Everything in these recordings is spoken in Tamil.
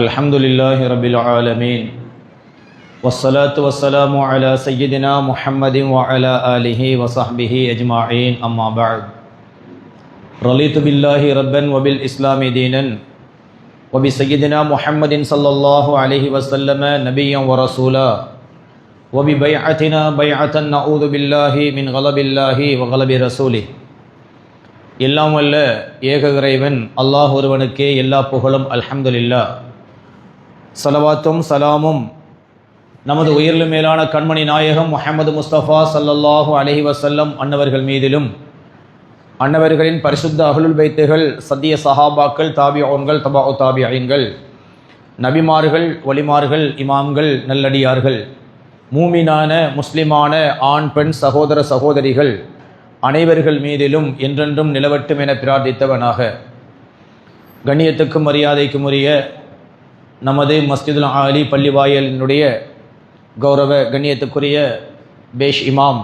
الحمد لله رب العالمين والصلاة والسلام على سيدنا محمد وعلى آله وصحبه أجمعين أما بعد رضيت بالله ربا وبالإسلام دينا وبسيدنا محمد صلى الله عليه وسلم نبيا ورسولا وببيعتنا بيعة نعوذ بالله من غضب الله وغضب رسوله எல்லாம் வல்ல ஏக இறைவன் அல்லாஹ் ஒருவனுக்கே எல்லா புகழும் அல்ஹம்துலில்லாஹ். ஸலவாத்தும் சலாமும் நமது உயிரிலும் மேலான கண்மணி நாயகம் முஹம்மது முஸ்தபா ஸல்லல்லாஹு அலைஹி வஸல்லம் அன்னவர்கள் மீதிலும், அன்னவர்களின் பரிசுத்த அஹ்லுல் பைத்துகள், சத்திய சஹாபாக்கள், தாபிஊன்கள், தபாஉ தாபிஈன்கள், நபிமார்கள், வலிமார்கள், இமாம்கள், நல்லடியார்கள், மூமினான முஸ்லிமான ஆண் பெண் சகோதர சகோதரிகள் அனைவர்கள் மீதிலும் என்றென்றும் நிலவட்டும் என பிரார்த்தித்தவனாக, கண்ணியத்துக்கும் மரியாதைக்கும் உரிய நமது மஸ்ஜிதுல் ஆலி பள்ளிவாயலினுடைய கௌரவ கண்ணியத்துக்குரிய பேஷ் இமாம்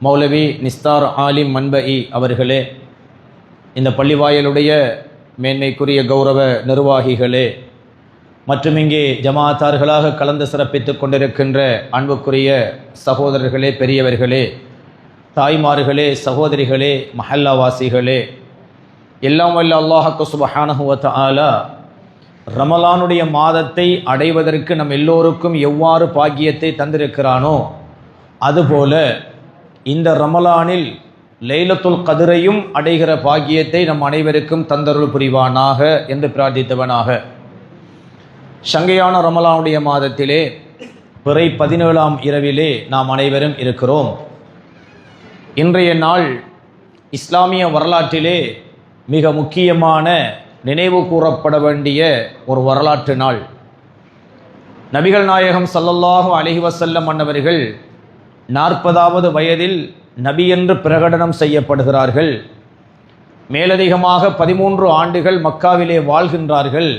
மௌலவி நிஸ்தார் ஆலிம் மன்பஇ அவர்களே, இந்த பள்ளிவாயலுடைய மேன்மைக்குரிய கௌரவ நிர்வாகிகளே, மற்றும் இங்கே ஜமாத்தார்களாக கலந்து சிறப்பித்து கொண்டிருக்கின்ற அன்புக்குரிய சகோதரர்களே, பெரியவர்களே, தாய்மார்களே, சகோதரிகளே, மஹல்லாவாசிகளே, எல்லாம் வல்ல அல்லாஹ் சுப்ஹானஹு வ தஆலா ரமலானுடைய மாதத்தை அடைவதற்கு நம் எல்லோருக்கும் எவ்வாறு பாக்கியத்தை தந்திருக்கிறானோ, அதுபோல இந்த ரமலானில் லைலத்துல் கத்ரையும் அடைகிற பாக்கியத்தை நம் அனைவருக்கும் தந்தருள் புரிவானாக என்று பிரார்த்தித்தவனாக, சங்கையான ரமலானுடைய மாதத்திலே பிறை 17ஆம் இரவிலே நாம் அனைவரும் இருக்கிறோம். இன்றைய நாள் இஸ்லாமிய வரலாற்றிலே மிக முக்கியமான நினைவு கூறப்பட வேண்டிய ஒரு வரலாற்று நாள். நபிகள் நாயகம் ஸல்லல்லாஹு அலைஹி வஸல்லம் அன்னவர்கள் 40வது வயதில் நபி என்று பிரகடனம் செய்யப்படுகிறார்கள். மேலதிகமாக 13 ஆண்டுகள் மக்காவிலே வாழ்கின்றார்கள்.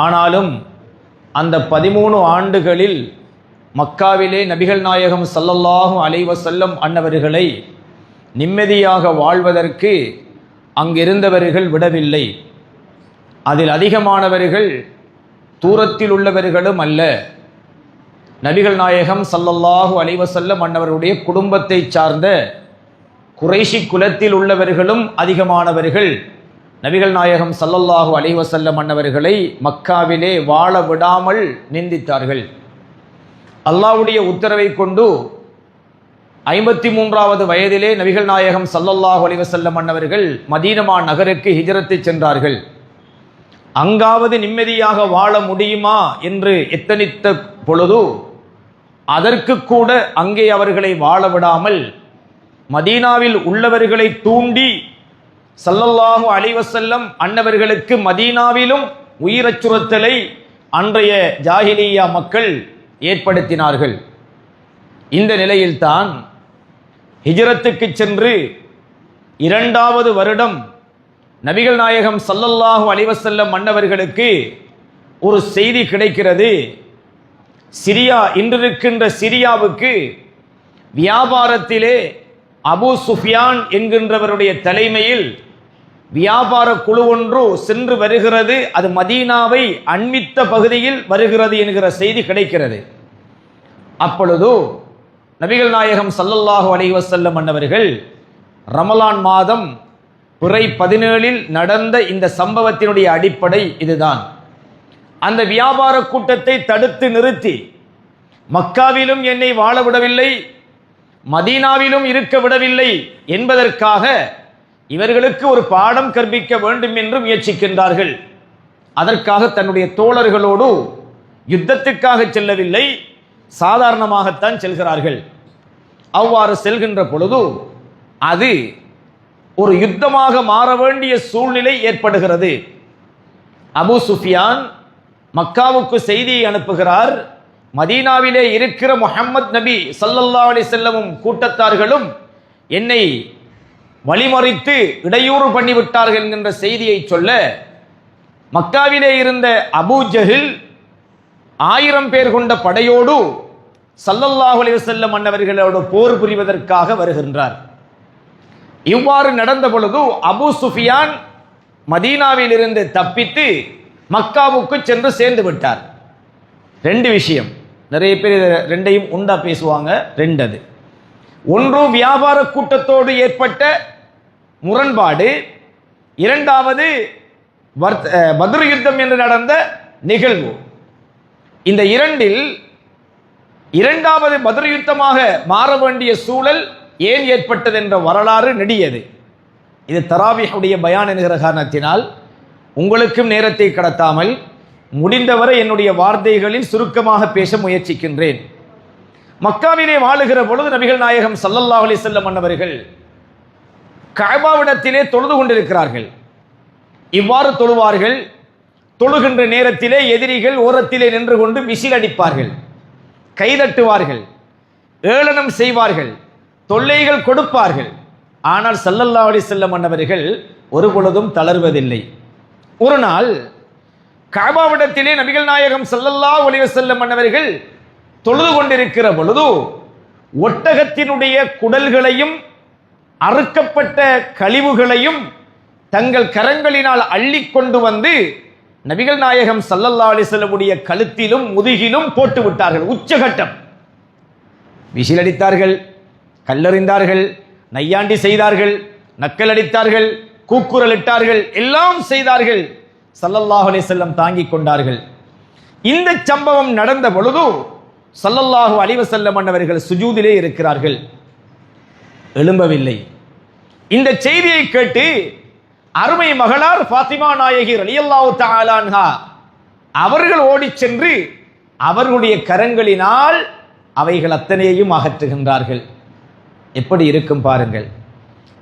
ஆனாலும் அந்த 13 ஆண்டுகளில் மக்காவிலே நபிகள் நாயகம் ஸல்லல்லாஹு அலைஹி வஸல்லம் அன்னவர்களை நிம்மதியாக வாழ்வதற்கு அங்கிருந்தவர்கள் விடவில்லை. அதில் அதிகமானவர்கள் தூரத்தில் உள்ளவர்களும் அல்ல, நபிகள் நாயகம் ஸல்லல்லாஹு அலைஹி வஸல்லம் அன்னவருடைய குடும்பத்தை சார்ந்த குறைஷி குலத்தில் உள்ளவர்களும் அதிகமானவர்கள் நபிகள் நாயகம் ஸல்லல்லாஹு அலைஹி வஸல்லம் அன்னவர்களை மக்காவிலே வாழ விடாமல் நிந்தித்தார்கள். அல்லாஹ்வுடைய உத்தரவை கொண்டு 53வது வயதிலே நபிகள் நாயகம் ஸல்லல்லாஹு அலைஹி வஸல்லம் அன்னவர்கள் மதீனா நகருக்கு ஹிஜ்ரத்து சென்றார்கள். அங்காவது நிம்மதியாக வாழ முடியுமா என்று எத்தனித்த பொழுது அதற்கு கூட அங்கே அவர்களை வாழ விடாமல் மதீனாவில் உள்ளவர்களை தூண்டி ஸல்லல்லாஹு அலைஹி வஸல்லம் அன்னவர்களுக்கு மதீனாவிலும் உயிரச்சுறுத்தலை அன்றைய ஜாஹிலியா மக்கள் ஏற்படுத்தினார்கள். இந்த நிலையில்தான் ஹிஜ்ரத்துக்கு சென்று 2வது வருடம் நபிகள் நாயகம் ஸல்லல்லாஹு அலைஹி வஸல்லம் மன்னவர்களுக்கு ஒரு செய்தி கிடைக்கிறது. சிரியா, இன்றிருக்கின்ற சிரியாவுக்கு வியாபாரத்திலே அபூ சுஃபியான் என்கின்றவருடைய தலைமையில் வியாபார குழு ஒன்று சென்று வருகிறது. அது மதீனாவை அண்மித்த பகுதியில் வருகிறது என்கிற செய்தி கிடைக்கிறது. அப்பொழுது நபிகள் நாயகம் ஸல்லல்லாஹு அலைஹி வஸல்லம் அன்னவர்கள் ரமலான் மாதம் பிறை 17இல் நடந்த இந்த சம்பவத்தினுடைய அடிப்படை இதுதான். அந்த வியாபார கூட்டத்தை தடுத்து நிறுத்தி மக்காவிலும் என்னை வாழ விடவில்லை, மதீனாவிலும் இருக்க விடவில்லை என்பதற்காக இவர்களுக்கு ஒரு பாடம் கற்பிக்க வேண்டும் என்று முயற்சிக்கின்றார்கள். அதற்காக தன்னுடைய தோழர்களோடு யுத்தத்துக்காக செல்லவில்லை, சாதாரணமாகத்தான் செல்கிறார்கள். அவ்வாறு செல்கின்ற பொழுது அது ஒரு யுத்தமாக மாற வேண்டிய சூழ்நிலை ஏற்படுகிறது. அபூ சுஃபியான் மக்காவுக்கு செய்தியை அனுப்புகிறார். மதீனாவிலே இருக்கிற முஹம்மத் நபி ஸல்லல்லாஹு அலைஹி வஸல்லம் கூட்டத்தார்களும் என்னை வழிமறித்து இடையூறு பண்ணிவிட்டார்கள் என்கின்ற செய்தியை சொல்ல, மக்காவிலே இருந்த அபூ ஜஹில் 1000 பேர் கொண்ட படையோடு ஸல்லல்லாஹு அலைஹி வஸல்லம் அன்னவர்களோடு போர் புரிவதற்காக வருகின்றார். இவ்வாறு நடந்த பொழுது அபூ சுஃபியான் மதீனாவில் இருந்து தப்பித்து மக்காவுக்கு சென்று சேர்ந்து விட்டார். ரெண்டு விஷயம், நிறைய பேர் ரெண்டையும் உண்டா பேசுவாங்க. ரெண்டது, ஒன்று வியாபார கூட்டத்தோடு ஏற்பட்ட முரண்பாடு, இரண்டாவது பத்ர் யுத்தம் என்று நடந்த நிகழ்வு. இந்த இரண்டில் இரண்டாவது பத்ர் யுத்தமாக மாற வேண்டிய சூழல் ஏன் ஏற்பட்டது என்ற வரலாறு நெடியது. இது தராவிஹுடைய பயான் என்கிற காரணத்தினால் உங்களுக்கும் நேரத்தை கடத்தாமல் முடிந்தவரை என்னுடைய வார்த்தைகளில் சுருக்கமாக பேச முயற்சிக்கின்றேன். மக்காவிலே வாழுகிற பொழுது நபிகள் நாயகம் ஸல்லல்லாஹு அலைஹி வஸல்லம் அன்னவர்கள் கஅபாவிடத்திலே தொழுது கொண்டிருக்கிறார்கள். இவ்வாறு தொழுவார்கள். தொழுகின்ற நேரத்திலே எதிரிகள் ஓரத்திலே நின்று கொண்டு விசில் அடிப்பார்கள், கைதட்டுவார்கள், ஏளனம் செய்வார்கள், தொல்லைகள் கொடுப்பார்கள். ஆனால் ஸல்லல்லாஹு அலைஹி வஸல்லம் அன்னவர்கள் ஒரு பொழுதும் தளர்வதில்லை. ஒரு நாள் கஅபாவிடத்திலே நபிகள் நாயகம் ஸல்லல்லாஹு அலைஹி வஸல்லம் அன்னவர்கள் தொழுது கொண்டிருக்கிற பொழுது ஒட்டகத்தினுடைய குடல்களையும் அறுக்கப்பட்ட கழிவுகளையும் தங்கள் கரங்களினால் அள்ளி கொண்டு வந்து நபிகள் நாயகம் ஸல்லல்லாஹு அலைஹி வஸல்லமுடைய கழுத்திலும் முதுகிலும் போட்டு விட்டார்கள். உச்சகட்டம். விசில் அடித்தார்கள், கல்லறிந்தார்கள், நையாண்டி செய்தார்கள், நக்கல் அடித்தார்கள், கூக்குரல் இட்டார்கள், எல்லாம் செய்தார்கள். ஸல்லல்லாஹு அலைஹி வஸல்லம் தாங்கிக் கொண்டார்கள். இந்த சம்பவம் நடந்த பொழுது ஸல்லல்லாஹு அலைஹி வஸல்லம் அவர்கள் சுஜூதிலே இருக்கிறார்கள், எழும்பவில்லை. இந்த செய்தியை கேட்டு அருமை மகளார் ஃபாத்திமா நாயகி ரலியல்லாஹு தஆலா அன்ஹா அவர்கள் ஓடிச் சென்று அவர்களுடைய கரங்களினால் அவைகள் அத்தனையையும் அகற்றுகின்றார்கள். எப்படி இருக்கும் பாருங்கள்.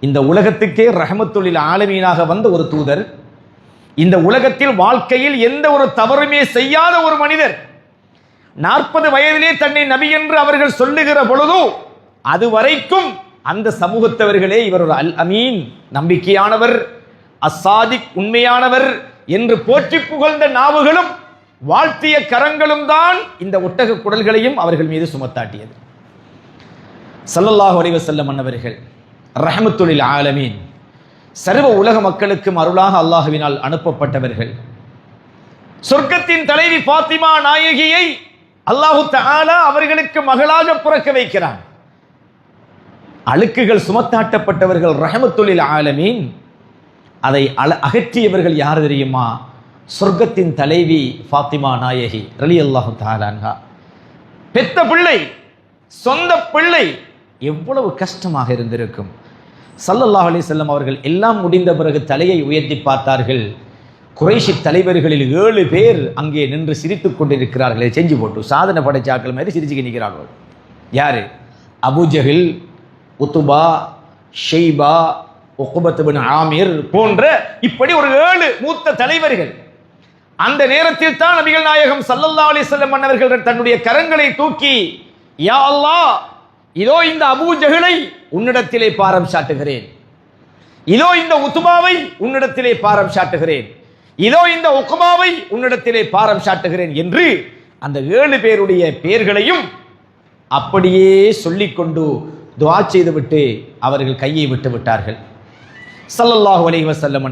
இந்த உலகத்துக்கே ரஹ்மத்துல் ஆலமீனாக வந்த ஒரு தூதர், இந்த உலகத்தில் வாழ்க்கையில் எந்த ஒரு தவறுமே செய்யாத ஒரு மனிதர், 40 வயதிலே தன்னை நபி என்று அவர்கள் சொல்லுகிற பொழுது அதுவரைக்கும் அந்த சமூகத்தவர்களே இவர் ஒரு அல் அமீன், நம்பிக்கையானவர், அஸ்ஸாதிக், உண்மையானவர் என்று போற்றி புகழ்ந்த நாவுகளும் வாழ்த்திய கரங்களும் தான் இந்த ஒட்டக குடல்களையும் அவர்கள் மீது சுமத்தாட்டியது. ஸல்லல்லாஹு அலைஹி வஸல்லம் அன்னவர்கள் ரஹ்மத்துல் ஆலமீன், சர்வ உலக மக்களுக்கும் அருளாக அல்லாஹ்வினால் அனுப்பப்பட்டவர்கள். சொர்க்கத்தின் தலைவி ஃபாத்திமா நாயகியை அல்லாஹு தஆலா அவர்களுக்கு மகளாக பிறக்க வைக்கிறான். அழுக்குகள் சுமத்தாட்டப்பட்டவர்கள் ரஹ்மத்துல் ஆலமீன். அதை அகற்றியவர்கள் யார் தெரியுமா? சொர்க்கத்தின் தலைவி ஃபாத்திமா நாயகி ரலியல்லாஹு தஆலா அன்ஹா. பெத்த பிள்ளை, சொந்த பிள்ளை, எவ்வளவு கஷ்டமாக இருந்திருக்கும். ஸல்லல்லாஹு அலைஹி வஸல்லம் அவர்கள் எல்லாம் முடிந்த பிறகு தலையை உயர்த்தி பார்த்தார்கள். குறைஷி தலைவர்களில் 7 பேர் அங்கே நின்று சிரித்துக் கொண்டிருக்கிறார்கள். செஞ்சு போட்டு சாதனை படைச்சாக்கள் மாதிரி சிரிச்சுக்க நிற்கிறார்கள். யாரு? அபூஜஹில், உத்துபா, ஷைபா, உக்பத் பின் ஆமிர் போன்ற இப்படி ஒரு 7 மூத்த தலைவர்கள். அந்த நேரத்தில் தான் நபிகள் நாயகம் ஸல்லல்லாஹு அலைஹி வஸல்லம் அவர்கள் தன்னுடைய கரங்களை தூக்கி, யா அல்லாஹ், இதோ இந்த அபூஜஹலை உன்னிடத்திலே பாரம் சாட்டுகிறேன், இதோ இந்த உத்துபாவை உன்னிடத்திலே பாரம் சாட்டுகிறேன், இதோ இந்த உக்பாவை உன்னிடத்திலே பாரம் சாட்டுகிறேன் என்று அந்த 7 பேருடைய பெயர்களையும் அப்படியே சொல்லிக்கொண்டு துஆ செய்துவிட்டு அவர்கள் கையை விட்டு விட்டார்கள். ஸல்லல்லாஹு அலைஹி வஸல்லம்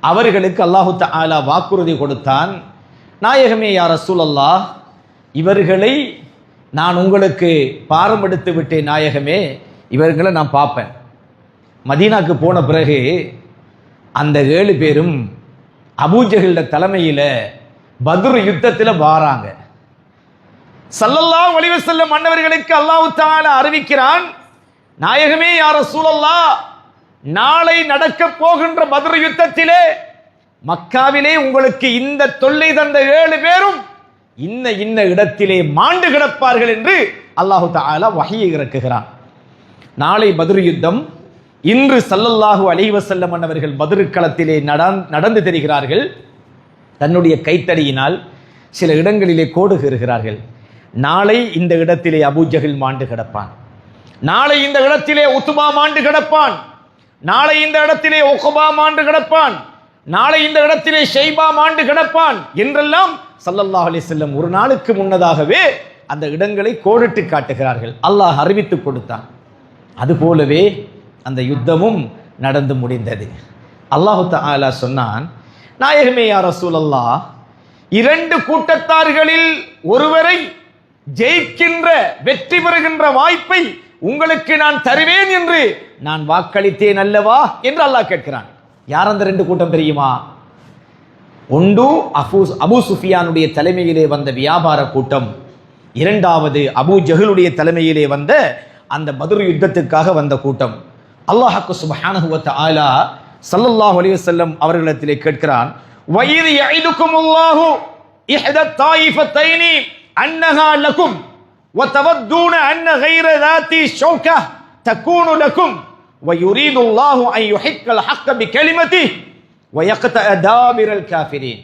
அவர்களுக்கு அல்லாஹு தஆலா வாக்குறுதி கொடுத்தான். நாயகமே யா ரசூலல்லாஹ், இவர்களை நான் உங்களுக்கு பாரம் எடுத்து விட்டேன் நாயகமே, இவர்களை நான் பார்ப்பேன். மதீனாக்கு போன பிறகு அந்த 7 பேரும் அபூஜஹில் தலைமையில் பத்ர் யுத்தத்தில் வாராங்க. ஸல்லல்லாஹு அலைஹி வஸல்லம் அன்னவர்களுக்கு அல்லாஹ் தஆலா அறிவிக்கிறான், நாயகமே யா ரசூலல்லாஹ், நாளை நடக்க போகின்ற பத்ர் யுத்தத்திலே மக்காவிலே உங்களுக்கு இந்த தொல்லை தந்த 7 பேரும் இன்ன இடத்திலே மாண்டு கிடப்பார்கள் என்று அல்லாஹ் தஆலா வஹீயை இறக்குகிறான். நாளை பத்ர் யுத்தம். இன்று ஸல்லல்லாஹு அலைஹி வஸல்லம் அன்னவர்கள் பத்ர் களத்திலே நடந்து தெரிகிறார்கள். தன்னுடைய கைத்தடியினால் சில இடங்களிலே கோடுகிறார்கள். நாளை இந்த இடத்திலே அபூஜஹில் மாண்டு கிடப்பான், நாளை இந்த இடத்திலே உத்பா மாண்டு கிடப்பான், நாளை இந்த இடத்திலே உக்பா மாண்டு கிடப்பான், நாளை இந்த இடத்திலே ஷைபா மாண்டு கிடப்பான் என்றெல்லாம் ஸல்லல்லாஹு அலைஹி வஸல்லம் ஒரு நாளுக்கு முன்னதாகவே அந்த இடங்களை கோடிட்டு காட்டுகிறார்கள். அல்லாஹ் அறிவித்து கொடுத்தான். அதுபோலவே அந்த யுத்தமும் நடந்து முடிந்தது. அல்லாஹு தஆலா சொன்னான், நாயகமே யா ரசூலல்லாஹ், இரண்டு கூட்டத்தார்களில் ஒருவரை ஜெயிக்கின்ற வெற்றி பெறுகின்ற வாய்ப்பை உங்களுக்கு நான் தருவேன் என்று நான் வாக்களித்தேன் அல்லவா என்று அல்லாஹ் கேட்கிறான். யார் அந்த ரெண்டு கூட்டம் தெரியுமா? ஒன்று அபூ சுஃபியானுடைய தலைமையிலே வந்த வியாபார கூட்டம், இரண்டாவது அபூ ஜஹலுடைய தலைமையிலே வந்த அந்த பத்ர் யுத்தத்துக்காக வந்த கூட்டம். அல்லாஹ் சுப்ஹானஹு வ தஆலா ஸல்லல்லாஹு அலைஹி வஸல்லம் அவர்களிடத்திலே கேட்கிறான், வயிது யஇதுகுமுல்லாஹு இஹ்தா தாயிஃபத்தைனி அன்னஹா லகும் வ தவத்தூன அன்ன கைர ذاتி ஷௌகா தகூனு லகும் வ யுரீதுல்லாஹு அன் யுஹிக்கல் ஹக்க பிகலிமதிஹி வ யக்தஅ தாபிரல் காஃபிரீன்.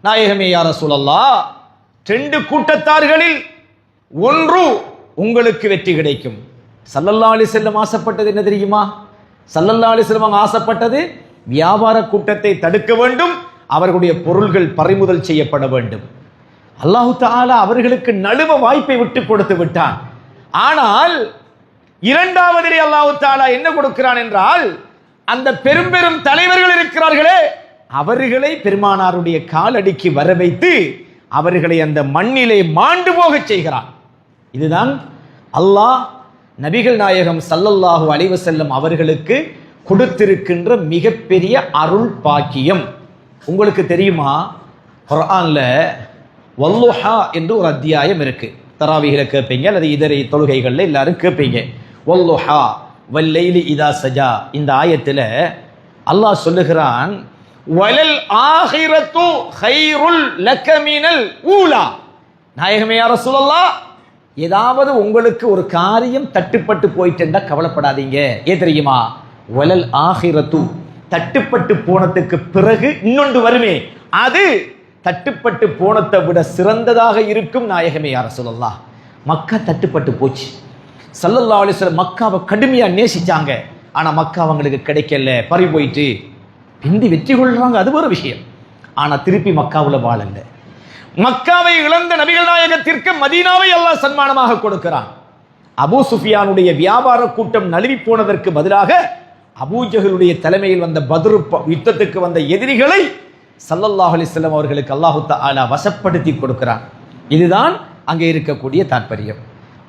நாயகமே யா ரசூலல்லாஹ், ரெண்டு கூட்டத்தார்களில் ஒன்று உங்களுக்கு வெற்றி கிடைக்கும். ஸல்லல்லாஹு அலைஹி வஸல்லம் ஆசைப்பட்டது என்ன தெரியுமா? ஸல்லல்லாஹு அலைஹி வஸல்லம் ஆசைப்பட்டது வியாபார கூட்டத்தை தடுக்க வேண்டும், அவர்களுடைய பொருள்கள் பறிமுதல் செய்யப்பட வேண்டும். அல்லாஹு தஆலா அவர்களுக்கு நழுவ வாய்ப்பை விட்டு கொடுத்து விட்டான். ஆனால் இரண்டாவதிலே அல்லாஹு தஆலா என்ன கொடுக்கிறான் என்றால், அந்த பெரும் பெரும் தலைவர்கள் இருக்கிறார்களே, அவர்களை பெருமானாருடைய காலடிக்கு வர வைத்து அவர்களை அந்த மண்ணிலே மாண்டு போக செய்கிறான். இதுதான் அல்லாஹ் நபிகள் நாயகம் ஸல்லல்லாஹு அலைஹி வஸல்லம் அவர்களுக்கு கொடுத்திருக்கின்ற மிகப்பெரிய அருள் பாக்கியம். உங்களுக்கு தெரியுமா, குர்ஆன்ல வல்லுஹா என்று ஒரு அத்தியாயம் இருக்கு. தராவீஹ்ல கேட்பீங்க அல்லது இதர தொழுகைகள்ல எல்லாரும் கேட்பீங்க. வல்லுஹா வல்லைலி இதா சஜா, இந்த ஆயத்துல அல்லாஹ் சொல்லுகிறான், வலல் ஆகிரத்து கைருல் லக மினல் ஊலா. நாயகமே யா ரசூலல்லாஹ், ஏதாவது உங்களுக்கு ஒரு காரியம் தட்டுப்பட்டு போயிட்டா கவலைப்படாதீங்க. ஏன் தெரியுமா? வலல் ஆகிரத்து, தட்டுப்பட்டு போனதுக்கு பிறகு இன்னொன்று வருமே, அது தட்டுப்பட்டு போனதை விட சிறந்ததாக இருக்கும். நாயகமே யா ரசூலல்லாஹ், மக்கா தட்டுப்பட்டு போச்சு. ஸல்லல்லாஹு அலைஹி வஸல்லம் மக்காவை கடுமையா நேசிச்சாங்க. ஆனா மக்கா அவங்களுக்கு கிடைக்கல, பறி போயிட்டு. பிந்தி வெற்றி கொள்றாங்க, அது ஒரு விஷயம். ஆனா திருப்பி மக்காவுல வாழல. மக்காவை இழந்த நபிகள் நாயகத்திற்கு மதீனாவை அல்லாஹ் சன்மானமாக கொடுக்கிறான். அபூ சுஃபியானுடைய வியாபார கூட்டம் நழுவி போனதற்கு பதிலாக அபூ ஜஹலுடைய தலைமையில் வந்த பத்ர் யுத்தத்துக்கு வந்த எதிரிகளை ஸல்லல்லாஹு அலைஹி வஸல்லம் அவர்களுக்கு அல்லாஹ் தஆலா வசப்படுத்தி கொடுக்கிறான். இதுதான் அங்கே இருக்கக்கூடிய தாற்பயம்.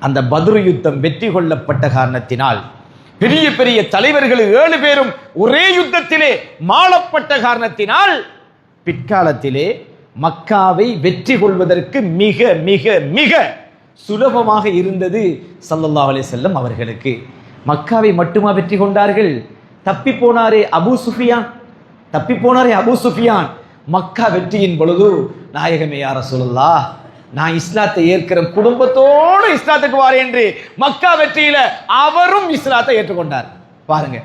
அந்த பத்ர் யுத்தம் வெற்றி கொள்ளப்பட்ட காரணத்தினால், பெரிய பெரிய தலைவர்கள் 7 பேரும் ஒரே யுத்தத்திலே மாளப்பட்ட காரணத்தினால், பிற்காலத்திலே மக்காவை வெற்றி கொள்வதற்கு மிக மிக மிக சுலபமாக இருந்தது ஸல்லல்லாஹு அலைஹி வஸல்லம் அவர்களுக்கு. மக்காவை மட்டுமா வெற்றி கொண்டார்கள்? தப்பி போனாரே அபூ சுஃபியான், மக்கா வெற்றியின் பொழுது, நாயகமே யா ரசூலல்லாஹ், நான் இஸ்லாத்தை ஏற்கிற குடும்பத்தோடு இஸ்லாத்துக்கு வாரேன் என்று மக்கா வெற்றியில அவரும் இஸ்லாத்தை ஏற்றுக்கொண்டார். பாருங்க,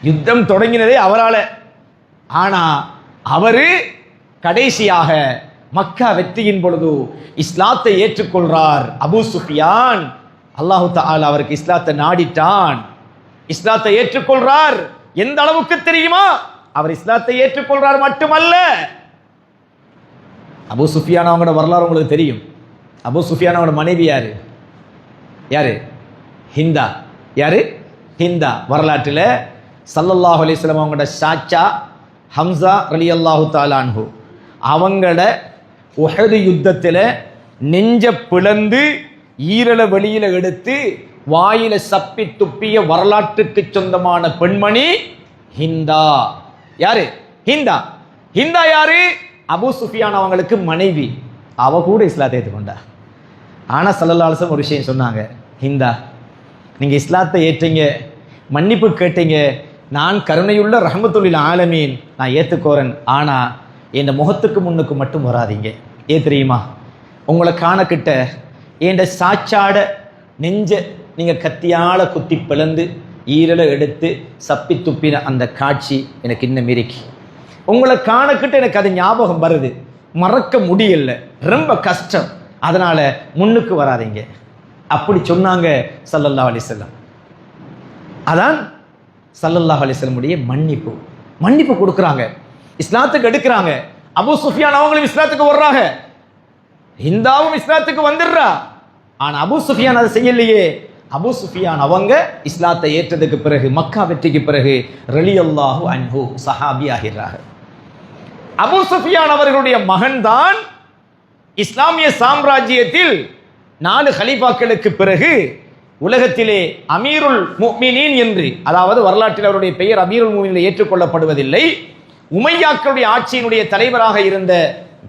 யுத்தம் தொடங்கினதே அவரால. ஆனா அவரு கடைசியாக மக்கா வெற்றியின் பொழுது இஸ்லாத்தை ஏற்றுக்கொள்றார். அபூ சுஃபியான், அல்லாஹு தஆலா அவருக்கு இஸ்லாத்தை நாடிட்டான், இஸ்லாத்தை ஏற்றுக்கொள்றார். எந்த அளவுக்கு தெரியுமா? அவர் இஸ்லாத்தை ஏற்றுக்கொள்றார் மட்டுமல்ல, அபூ சுஃபியான் அவங்களோட வரலாறு உங்களுக்கு தெரியும். அபூ சுஃபியான் அவங்களோட மனைவி யாரு? ஹிந்தா. யாரு? ஹிந்தா. வரலாற்றில் ஸல்லல்லாஹு அலைஹி வஸல்லம் அவங்களோட சாச்சா ஹம்சா ரலியல்லாஹு தஆலா அன்ஹு அவங்கள உஹது யுத்தத்தில் நெஞ்ச பிளந்து ஈரல வெளியில எடுத்து வாயில சப்பி துப்பிய வரலாற்றுக்கு சொந்தமான பெண்மணி ஹிந்தா. யாரு? ஹிந்தா. ஹிந்தா யாரு? அபூ சுஃபியான் அவங்களுக்கு மனைவி. அவ கூட இஸ்லாத்தை ஏற்றுக்கொண்டா. ஆனா ஸல்லல்லாஹு அலைஹி வஸல்லம் ஒரு விஷயம் சொன்னாங்க, ஹிந்தா, நீங்க இஸ்லாத்தை ஏற்றீங்க, மன்னிப்பு கேட்டீங்க, நான் கருணையுள்ள ரஹ்மத்துல் ஆலமீன், நான் ஏத்துக்கோறேன். ஆனா என் முகத்துக்கு முன்னுக்கு மட்டும் வராதிங்க. ஏன் தெரியுமா? உங்களை காணக்கிட்ட என் சாச்சாட நெஞ்ச நீங்க கத்தியால குத்தி பிளந்து ஈரல எடுத்து சப்பி துப்பின அந்த காட்சி எனக்கு இன்னும் இருக்கு. உங்களை காணக்கிட்ட எனக்கு அது ஞாபகம் வருது, மறக்க முடியல, ரொம்ப கஷ்டம். அதனால முன்னுக்கு வராதிங்க. அப்படி சொன்னாங்க ஸல்லல்லாஹு அலைஹி வஸல்லம். அதான் ஸல்லல்லாஹு அலைஹி வஸல்லம் உடைய மன்னிப்பு கொடுக்குறாங்க, இஸ்லாத்துக்கு எடுக்கிறாங்க. அபூ சுஃபியான் அவங்களும் இஸ்லாத்துக்கு வர்றாங்க, ஹிந்தாவும் இஸ்லாத்துக்கு வந்துடுறா. ஆனா அபூ சுஃபியான் அதை செய்யலையே. அபூ சுஃபியான் அவங்க இஸ்லாத்தை ஏற்றதுக்கு பிறகு, மக்கா வெற்றிக்கு பிறகு ரலியல்லாஹு அன்ஹு சஹாபி ஆகிறார்கள். அபூ சுஃபியான் அவர்களுடைய மகன்தான் இஸ்லாமிய சாம்ராஜ்யத்தில் 4 கலீஃபாக்களுக்கு பிறகு உலகத்திலே அமீருல் முஃமினீன் என்று, அதாவது வரலாற்றில் அவருடைய பெயர் அமீருல் முஃமினீன் ஏற்றுக்கொள்ளப்படுவதில்லை, உமையாக்களுடைய ஆட்சியினுடைய தலைவராக இருந்த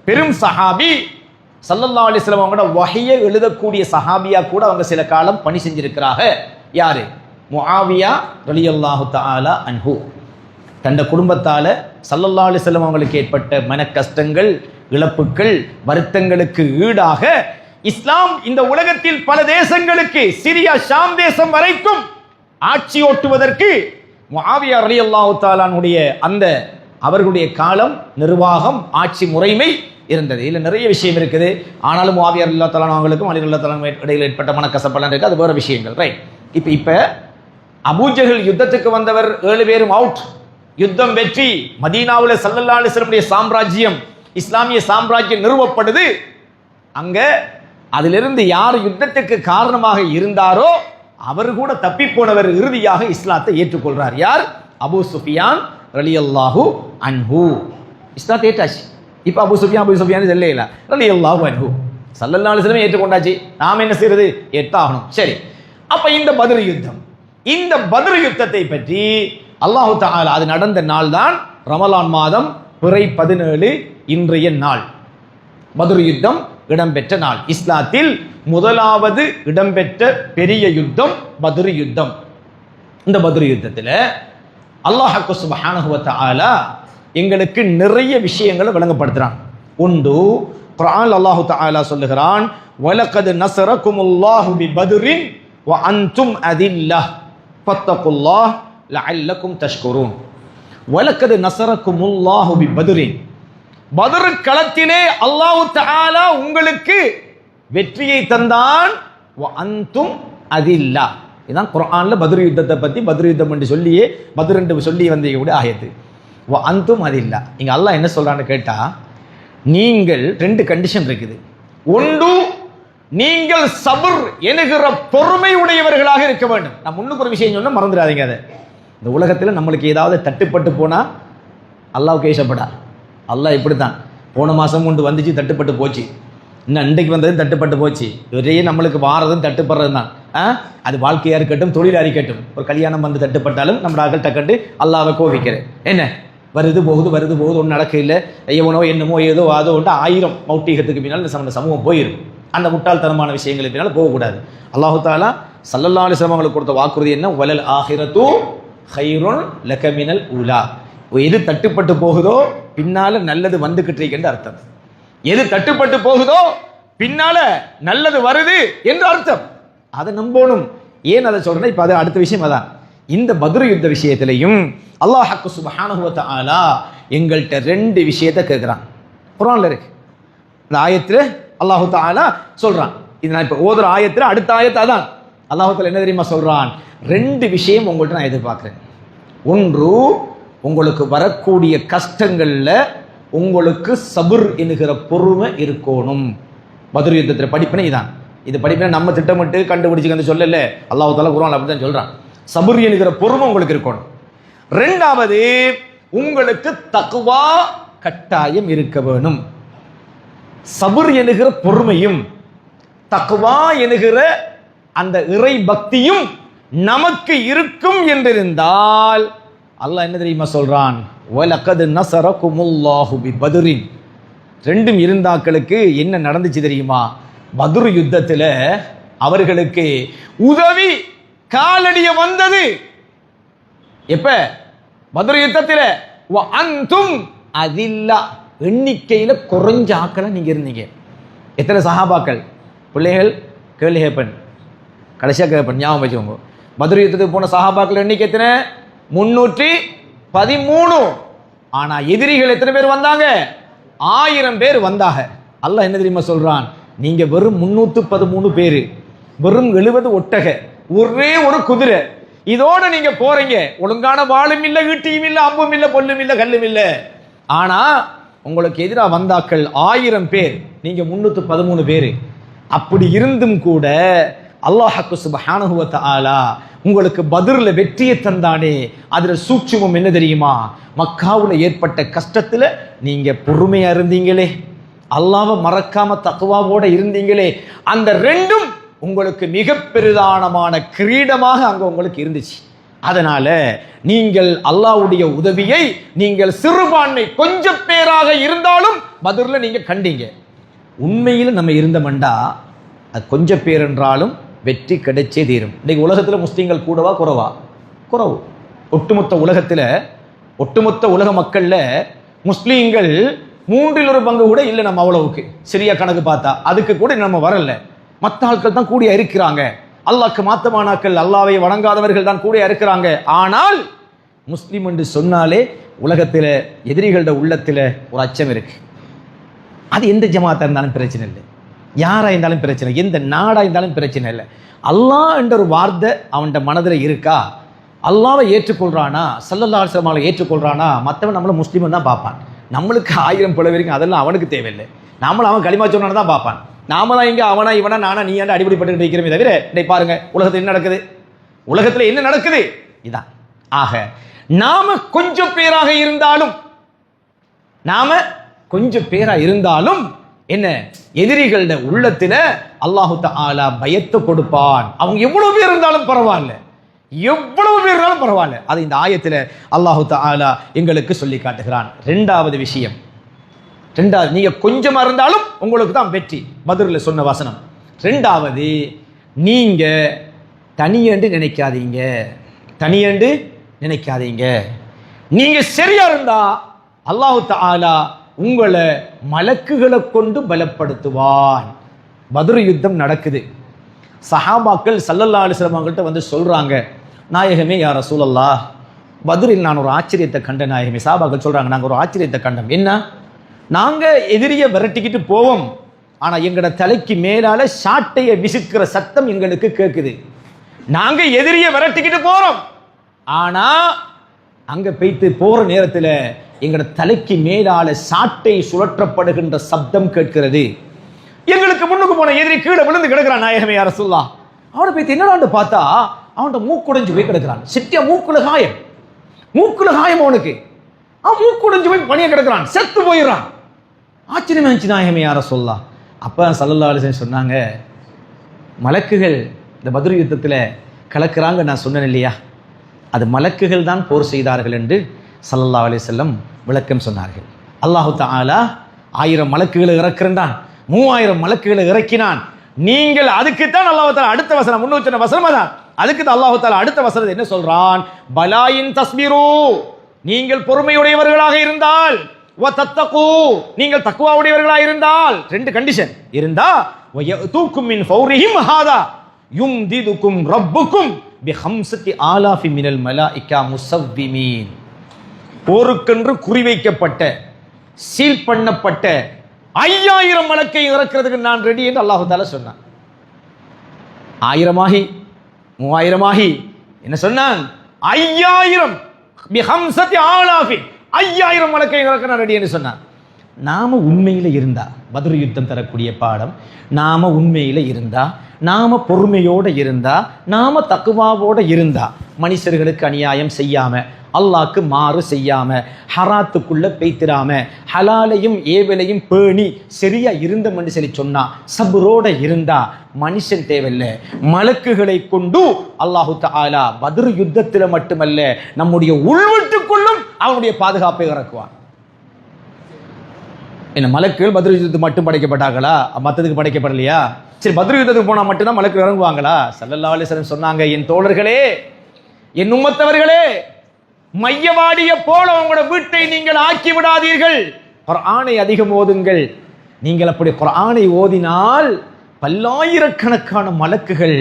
பெரும் சஹாபி ஸல்லல்லாஹு அலைஹி வஸல்லம் அவங்களோட வஹியை எழுதக்கூடிய சஹாபியா கூட அவங்க சில காலம் பணி செஞ்சிருக்கிறாங்க. யாரு? முஆவியா ரலியல்லாஹு தஆலா அன்ஹு. தந்த குடும்பத்தால ஸல்லல்லாஹு அலைஹி வஸல்லம் அவங்களுக்கு ஏற்பட்ட மன கஷ்டங்கள், இழப்புகள், வருத்தங்களுக்கு ஈடாக இஸ்லாம் இந்த உலகத்தில் பல தேசங்களுக்கு, சிரியா ஷாம் தேசம் வரைக்கும் ஆட்சி ஓட்டுவதற்கு முஆவியா ரலியல்லாஹு தஆலானுடைய அந்த அவர்களுடைய காலம், நிர்வாகம், ஆட்சி முறைமை இருந்தது. இதுல நிறைய விஷயம் இருக்குது. ஆனாலும் முஆவியா ரலியல்லாஹு தஆலா அவங்களுக்கும் அலி ரலியல்லாஹு தஆலா இடையில் ஏற்பட்ட மனக்கசப்பெல்லாம் இருக்கு. அது வேற விஷயங்கள். ரைட். இப்ப அபூஜஹல் யுத்தத்துக்கு வந்தவர் 7 பேரும் அவுட். யுத்தம் வெற்றி. மதீனாவுல ஸல்லல்லாஹு அலைஹி வஸல்லம் சாம்ராஜ்யம், இஸ்லாமிய சாம்ராஜ்யம் நிறுவப்படுது. அங்க அதிலிருந்து யார் யுத்தத்துக்கு காரணமாக இருந்தாரோ அவர் கூட தப்பி போனவர் இறுதியாக இஸ்லாத்தை ஏற்றுக்கொள்றார். யார்? அபூ சுஃபியான் ரலியல்லாஹு அன்ஹு. இஸ்லாத்தை ஏற்றாச்சு. இப்ப அபூ சுஃபியான் இல்ல ரலியல்லாஹு அன்ஹு. ஸல்லல்லாஹு அலைஹி வஸல்லம் ஏற்றுக்கொண்டாச்சு. நாம என்ன செய்யறது? ஏற்றாகணும். சரி. அப்ப இந்த பத்ர் யுத்தம், இந்த பத்ர் யுத்தத்தை பற்றி அல்லாஹு தஆலா, அது நடந்த நாள் தான் ரமலான் மாதம் பிறை 17 இன்றைய நாள். பத்ர் யுத்தம் இடம்பெற்ற நாள். இஸ்லாத்தில் முதலாவது இடம்பெற்ற பெரிய யுத்தம் பத்ர் யுத்தம். இந்த பத்ர் யுத்தத்தில் அல்லாஹ் சுப்ஹானஹு வ தஆலா எங்களுக்கு நிறைய விஷயங்களை விளங்கப்படுத்துறான். ஒன்று, குர்ஆன் அல்லாஹ் தஆலா சொல்லுகிறான், வலகத் நஸரகுமுல்லாஹு பிபத்ரின் வ அன்தும் அதில்லஹ் ஃபத்தகுல்லாஹ் லஅல்லகும் தஷ்குரூன். வலகத் நஸரகுமுல்லாஹு பிபத்ரின், பத்ர் களத்திலே அல்லாஹ் தஆலா உங்களுக்கு வெற்றியை தந்தான். வ அன்தும் அதில்லா. இதான் குர்ஆன்ல பத்ர் யுத்தத்தை பத்தி, பத்ர் யுத்தம் என்று சொல்லியே பத்ர் என்று சொல்லி வந்த ஆயத்து. வ அன்தும் அதில்லா. இங்க அல்லாஹ் என்ன சொல்றான்னு கேட்டா, நீங்கள் 2 கண்டிஷன் இருக்குது. ஒன்று, நீங்கள் சபர் என்கிற பொறுமை உடையவர்களாக இருக்க வேண்டும். நான் முன்னுக்கு ஒரு விஷயம் சொன்னா மறந்துடாதீங்க. அதை இந்த உலகத்தில் நம்மளுக்கு ஏதாவது தட்டுப்பட்டு போனா அல்லாஹ்வுக்கு ஏசப்படா. அல்லாஹ் இப்படித்தான், போன மாசம் கொண்டு வந்துச்சு, தட்டுப்பட்டு போச்சு, இன்னும் அன்றைக்கு வந்ததும் தட்டுப்பட்டு போச்சு, ஒரே நம்மளுக்கு வாரதும் தட்டுப்படுறது தான். அது வாழ்க்கையா இருக்கட்டும், தொழிலாக இருக்கட்டும், ஒரு கல்யாணம் வந்து தட்டுப்பட்டாலும் நம்ம ஆக்கள் டக்கட்டு அல்லாஹ்வை கோபிக்கிற என்ன வருது போகுது ஒன்றும் நடக்க இல்லை, எவனோ என்னமோ ஏதோ அதோ ஒன்று 1000 மௌட்டீகத்துக்கு பின்னால் இந்த சமூகம் போயிடும். அந்த முட்டாள்தனமான விஷயங்களுக்கு பின்னால் போகக்கூடாது. அல்லாஹு தஆலா ஸல்லல்லாஹு அலைஹி வஸல்லம் அவங்களுக்கு கொடுத்த வாக்குறுதி என்ன? வலல் ஆஹிரத்து கைருன் லக மினல் ஊலா. எது தட்டுப்பட்டு போகுதோ பின்னால நல்லது வந்துகிட்டு இருக்குன்னு அர்த்தம். எது தட்டுப்பட்டு போகுதோ பின்னால நல்லது வருது என்று அர்த்தம். அதை நம்பணும். ஏன் அதை சொல்றேன்? இப்ப அது அடுத்த விஷயம். அதான் இந்த பத்ர் யுத்த விஷயத்திலையும் அல்லாஹ் சுப்ஹானஹு வ தஆலா எங்கள்கிட்ட 2 விஷயத்தை கேட்கிறான். குர்ஆன்ல இருக்கு. இந்த ஆயத்துல அல்லாஹு தஆலா சொல்றான். இது நான் இப்ப ஓதுற ஆயத்துல அடுத்த ஆயத்து அதான். அல்லாஹு தஆலா என்ன தெரியுமா சொல்றான்? 2 விஷயம் உங்கள்கிட்ட நான் எதிர்பார்க்கிறேன். ஒன்று, உங்களுக்கு வரக்கூடிய கஷ்டங்கள்ல உங்களுக்கு சபுர் என்கிற பொறுமை இருக்கணும். பத்ர் யுத்தத்தில் படிப்பினை இதான். இது படிப்பினை நம்ம திட்டமிட்டு கண்டுபிடிச்சு சொல்லல, அல்லாஹ் தஆலா குர்ஆன்ல அப்படிதான் சொல்றான். சபுர் என்கிற பொறுமை உங்களுக்கு இருக்கணும். 2வது, உங்களுக்கு தக்வா கட்டாயம் இருக்க வேணும். சபுர் என்கிற பொறுமையும் தக்வா என்கிற அந்த இறை பக்தியும் நமக்கு இருக்கும் என்றிருந்தால் அல்லாஹ் என்ன தெரியுமா சொல்றான்? வலகத் நஸரகுமுல்லாஹு பிபத்ரின். 2ம் இருந்தாக்களுக்கு என்ன நடந்துச்சு தெரியுமா? பத்ர் யுத்தத்தில் அவர்களுக்கு உதவி காலடிய வந்தது. எப்ப? பத்ர் யுத்தத்தில். வ அன்தும் அதில்லா. எண்ணிக்கையில குறைஞ்ச ஆக்களை நீங்க இருந்தீங்க. எத்தனை சஹாபாக்கள்? பிள்ளைகள் கேள்வி கேட்பேன், கடைசியா கேட்பேன், ஞாபகம் வச்சுக்கோங்க. பத்ர் யுத்தத்துக்கு போன சஹாபாக்கள் எண்ணிக்கை எத்தனை? 313. ஆனா எதிரிகள் எத்தனை பேர் வந்தாங்க? 1000 பேர் வந்தாங்க. அல்லாஹ் என்ன தெரியுமா சொல்றான்? நீங்க வெறும் 313 பேரு, வெறும் 70 ஒட்டக, ஒரே ஒரு குதிரை, இதோட நீங்க போறீங்க. ஒழுங்கான வாளும் இல்ல, ஈட்டியும் இல்ல, அம்பும் இல்ல, பொல்லும் இல்ல, கல்லும் இல்ல. ஆனா உங்களுக்கு எதிராக வந்தாக்கள் 1000 பேர், நீங்க 313 பேரு. அப்படி இருந்தும் கூட அல்லாஹ்க்கு சுப்ஹானஹு வ தஆலா உங்களுக்கு பத்ர்ல வெற்றியை தந்தானே, அதுல சூட்சுமம் என்ன தெரியுமா? மக்காவுல ஏற்பட்ட கஷ்டத்துல நீங்க பொறுமையா இருந்தீங்களே, அல்லாஹ்வை மறக்காம தக்வாவோட இருந்தீங்களே, அந்த ரெண்டும் உங்களுக்கு மிக பெரிதானமான கிரீடமாக அங்க உங்களுக்கு இருந்துச்சு. அதனால நீங்கள் அல்லாஹ்வுடைய உதவியை நீங்கள் சிறுபான்மை கொஞ்சம் பேராக இருந்தாலும் பத்ர்ல நீங்க கண்டீங்க. உண்மையில் நம்ம இருந்தமண்டா அது கொஞ்சம் பேர் என்றாலும் வெற்றி கிடைச்சே தீரும். இன்னைக்கு உலகத்தில் முஸ்லீம்கள் கூடவா குறவா? குறவு. ஒட்டுமொத்த உலக மக்கள்ல முஸ்லீம்கள் 1/3 கூட இல்லை. நம்ம அவ்வளவுக்கு சரியா கணக்கு பார்த்தா அதுக்கு கூட நம்ம வரல. மற்ற ஆட்கள் தான் கூடிய இருக்கிறாங்க. அல்லாஹ்க்கு மாத்தமானாக்கள், அல்லாஹ்வை வணங்காதவர்கள் தான் கூடிய இருக்கிறாங்க. ஆனால் முஸ்லீம் என்று சொன்னாலே உலகத்தில் எதிரிகளோட உள்ளத்தில் ஒரு அச்சம் இருக்கு. அது எந்த ஜமாத்தா இருந்தாலும் பிரச்சனை இல்லை, யாரா இருந்தாலும் பிரச்சனை, எந்த நாடா இருந்தாலும் பிரச்சனை இல்லை. அல்லாஹ் என்ற ஒரு வார்த்தை அவன் மனதில் இருக்கா, அல்லாஹ்வை ஏற்றுக்கொள்றானா, ஸல்லல்லாஹு அலைஹி வஸல்லம் ஏற்றுக்கொள்றானா, மற்றவன் நம்மள முஸ்லீம் தான் பார்ப்பான். நம்மளுக்கு 1000 பிளவு இருக்கு, அதெல்லாம் அவனுக்கு தேவையில்லை. நாமளும் அவன் களிமா சொன்னான்னு தான் பார்ப்பான். நாம தான் இங்க அவனா இவனா நானா நீ ஏன்டா அடிப்படைப்பட்டு இருக்கிறமே தவிர, இன்னைக்கு பாருங்க உலகத்தில் என்ன நடக்குது, உலகத்தில் என்ன நடக்குது இதான். ஆக நாம கொஞ்சம் பேராக இருந்தாலும் என்ன, எதிரிகள உள்ளத்துல அல்லாஹு தஆலா பயத்தை கொடுப்பான். அவங்க எவ்வளவு பேர் இருந்தாலும் பரவாயில்ல, அது இந்த ஆயத்துல அல்லாஹு தஆலா எங்களுக்கு சொல்லி காட்டுகிறான். இரண்டாவது விஷயம், நீங்க கொஞ்சமா இருந்தாலும் உங்களுக்கு தான் வெற்றி, பத்ர்ல சொன்ன வசனம். இரண்டாவது, நீங்க தனியண்டு நினைக்காதீங்க. நீங்க சரியா இருந்தா அல்லாஹு தஆலா உங்களை மலக்குகளை கொண்டு பலப்படுத்துவான். பத்ர் யுத்தம் நடக்குது. சஹாபாக்கள் ஸல்லல்லாஹு அலைஹி வஸல்லம் அவங்கள்ட்ட வந்து சொல்றாங்க, நாயகமே யா ரசூலல்லாஹ், பத்ரில் நான் ஒரு ஆச்சரியத்தை கண்ட நாயகமே. சஹாபாக்கள் சொல்றாங்க, நாங்க ஒரு ஆச்சரியத்தை கண்டோம். என்ன? நாங்க எதிரியை விரட்டிக்கிட்டு போவோம், ஆனா எங்கட தலைக்கு மேலால சாட்டைய விசுக்கிற சத்தம் எங்களுக்கு கேட்குது. நாங்க எதிரியை விரட்டிக்கிட்டு போறோம், ஆனா அங்க போய்த்து போற நேரத்துல எங்கட தலைக்கு மேலால சாட்டை சுழற்றப்படுகின்ற சப்தம் கேட்கிறது. எங்களுக்கு முன்னுக்கு போன எதிரி கீழே விழுந்து கிடக்கிறான். நாயகமே யா ரசூலல்லாஹ், அவனை போய் என்னடான்னு பார்த்தா அவன் மூக்குடைஞ்சு போய் கிடக்கிறான். சிட்டியா மூக்குல காயம் அவனுக்கு. அவன் மூக்குடைஞ்சு போய் பணிய கிடக்கிறான், செத்து போயிடுறான். ஆச்சரியமா இருந்துச்சு நாயகமே யா ரசூலல்லாஹ். அப்ப ஸல்லல்லாஹு அலைஹி வஸல்லம் சொன்னாங்க, மலக்குகள் இந்த பத்ர் யுத்தத்தில் கலக்கிறாங்க நான் சொன்னேன் இல்லையா, அது மலக்குகள் தான் போர் செய்தார்கள் என்று ஸல்லல்லாஹு அலைஹி வஸல்லம் விளக்கம் சொன்னார்கள். அல்லாஹு தஆலா 1000 மலக்குகளை இறக்குறான், 3000 மலக்குகளை இறக்கினான். நீங்கள் அதுக்குத்தான் அல்லாஹு தஆலா அடுத்த வசனம், முன்னூற்றி சொன்ன வசனம் தான், அதுக்கு தான் அல்லாஹு தஆலா அடுத்த வசனத்தை என்ன சொல்றான்? பலாயின் தஸ்பிரு, நீங்கள் பொறுமையுடையவர்களாக இருந்தால், வதத்தகு, நீங்கள் தக்வாவுடையவர்களாக இருந்தால், 2 கண்டிஷன் இருந்தா, வயதுக்கும் மின் ஃபௌரிஹிம் ஹாதா யும்திதுக்கும் ரப்புக்கும் பிஹம்ஸத்தி ஆலாஃபி மினல் மலாயிகா முஸவ்விமீன். போருக்கென்று குறிவைக்கப்பட்ட சீல் பண்ணப்பட்ட 5000 மலக்கை இறக்கிறதுக்கு நான் ரெடி என்று அல்லாஹு தஆலா சொன்னான். 1000 ஆகி 3000 ஆகி என்ன சொன்னான்? 5000 பிஹம்ஸத்தி ஆலாஃபி, 5000 மலக்கை இறக்க நான் ரெடி என்று சொன்னான். நாம உண்மையில இருந்தா, பத்ர் யுத்தம் தரக்கூடிய பாடம், நாம உண்மையில இருந்தா, நாம பொறுமையோட இருந்தா, நாம தக்குவாவோட இருந்தா, மனுஷர்களுக்கு அநியாயம் செய்யாம, அல்லாஹ்க்கு மாறு செய்யாம, ஹராத்துக்குள்ள பெய்த்திராம, ஹலாலையும் ஏவலையும் பேணி சரியா இருந்தோம்னு சொல்லி சொன்னா, சப்ரோட இருந்தா மனுஷன் தேவையில்லை, மலக்குகளை கொண்டு அல்லாஹு தஆலா பத்ர் யுத்தத்தில் மட்டுமல்ல நம்முடைய உள்வீட்டுக்குள்ளும் அவனுடைய பாதுகாப்பை இறக்குவான். என்ன, மலக்குகள் பத்ர் யுத்தத்துக்கு மட்டும் படைக்கப்பட்டாங்களா? மற்றதுக்கு படைக்கப்படலையா? சரி, பத்ர் யுத்தத்துக்கு போனா மட்டும்தான் மலக்கு இறங்குவாங்களா? ஸல்லல்லாஹு அலைஹி வஸல்லம் சொன்னாங்க, என் தோழர்களே, என் உம்மத்தவர்களே, மையவாடிய போல உங்களோட வீட்டை நீங்கள் ஆக்கி விடாதீர்கள், குர்ஆனை அதிகம் ஓதுங்கள். நீங்கள் அப்படி குர்ஆனை ஓதினால் பல்லாயிரக்கணக்கான மலக்குகள்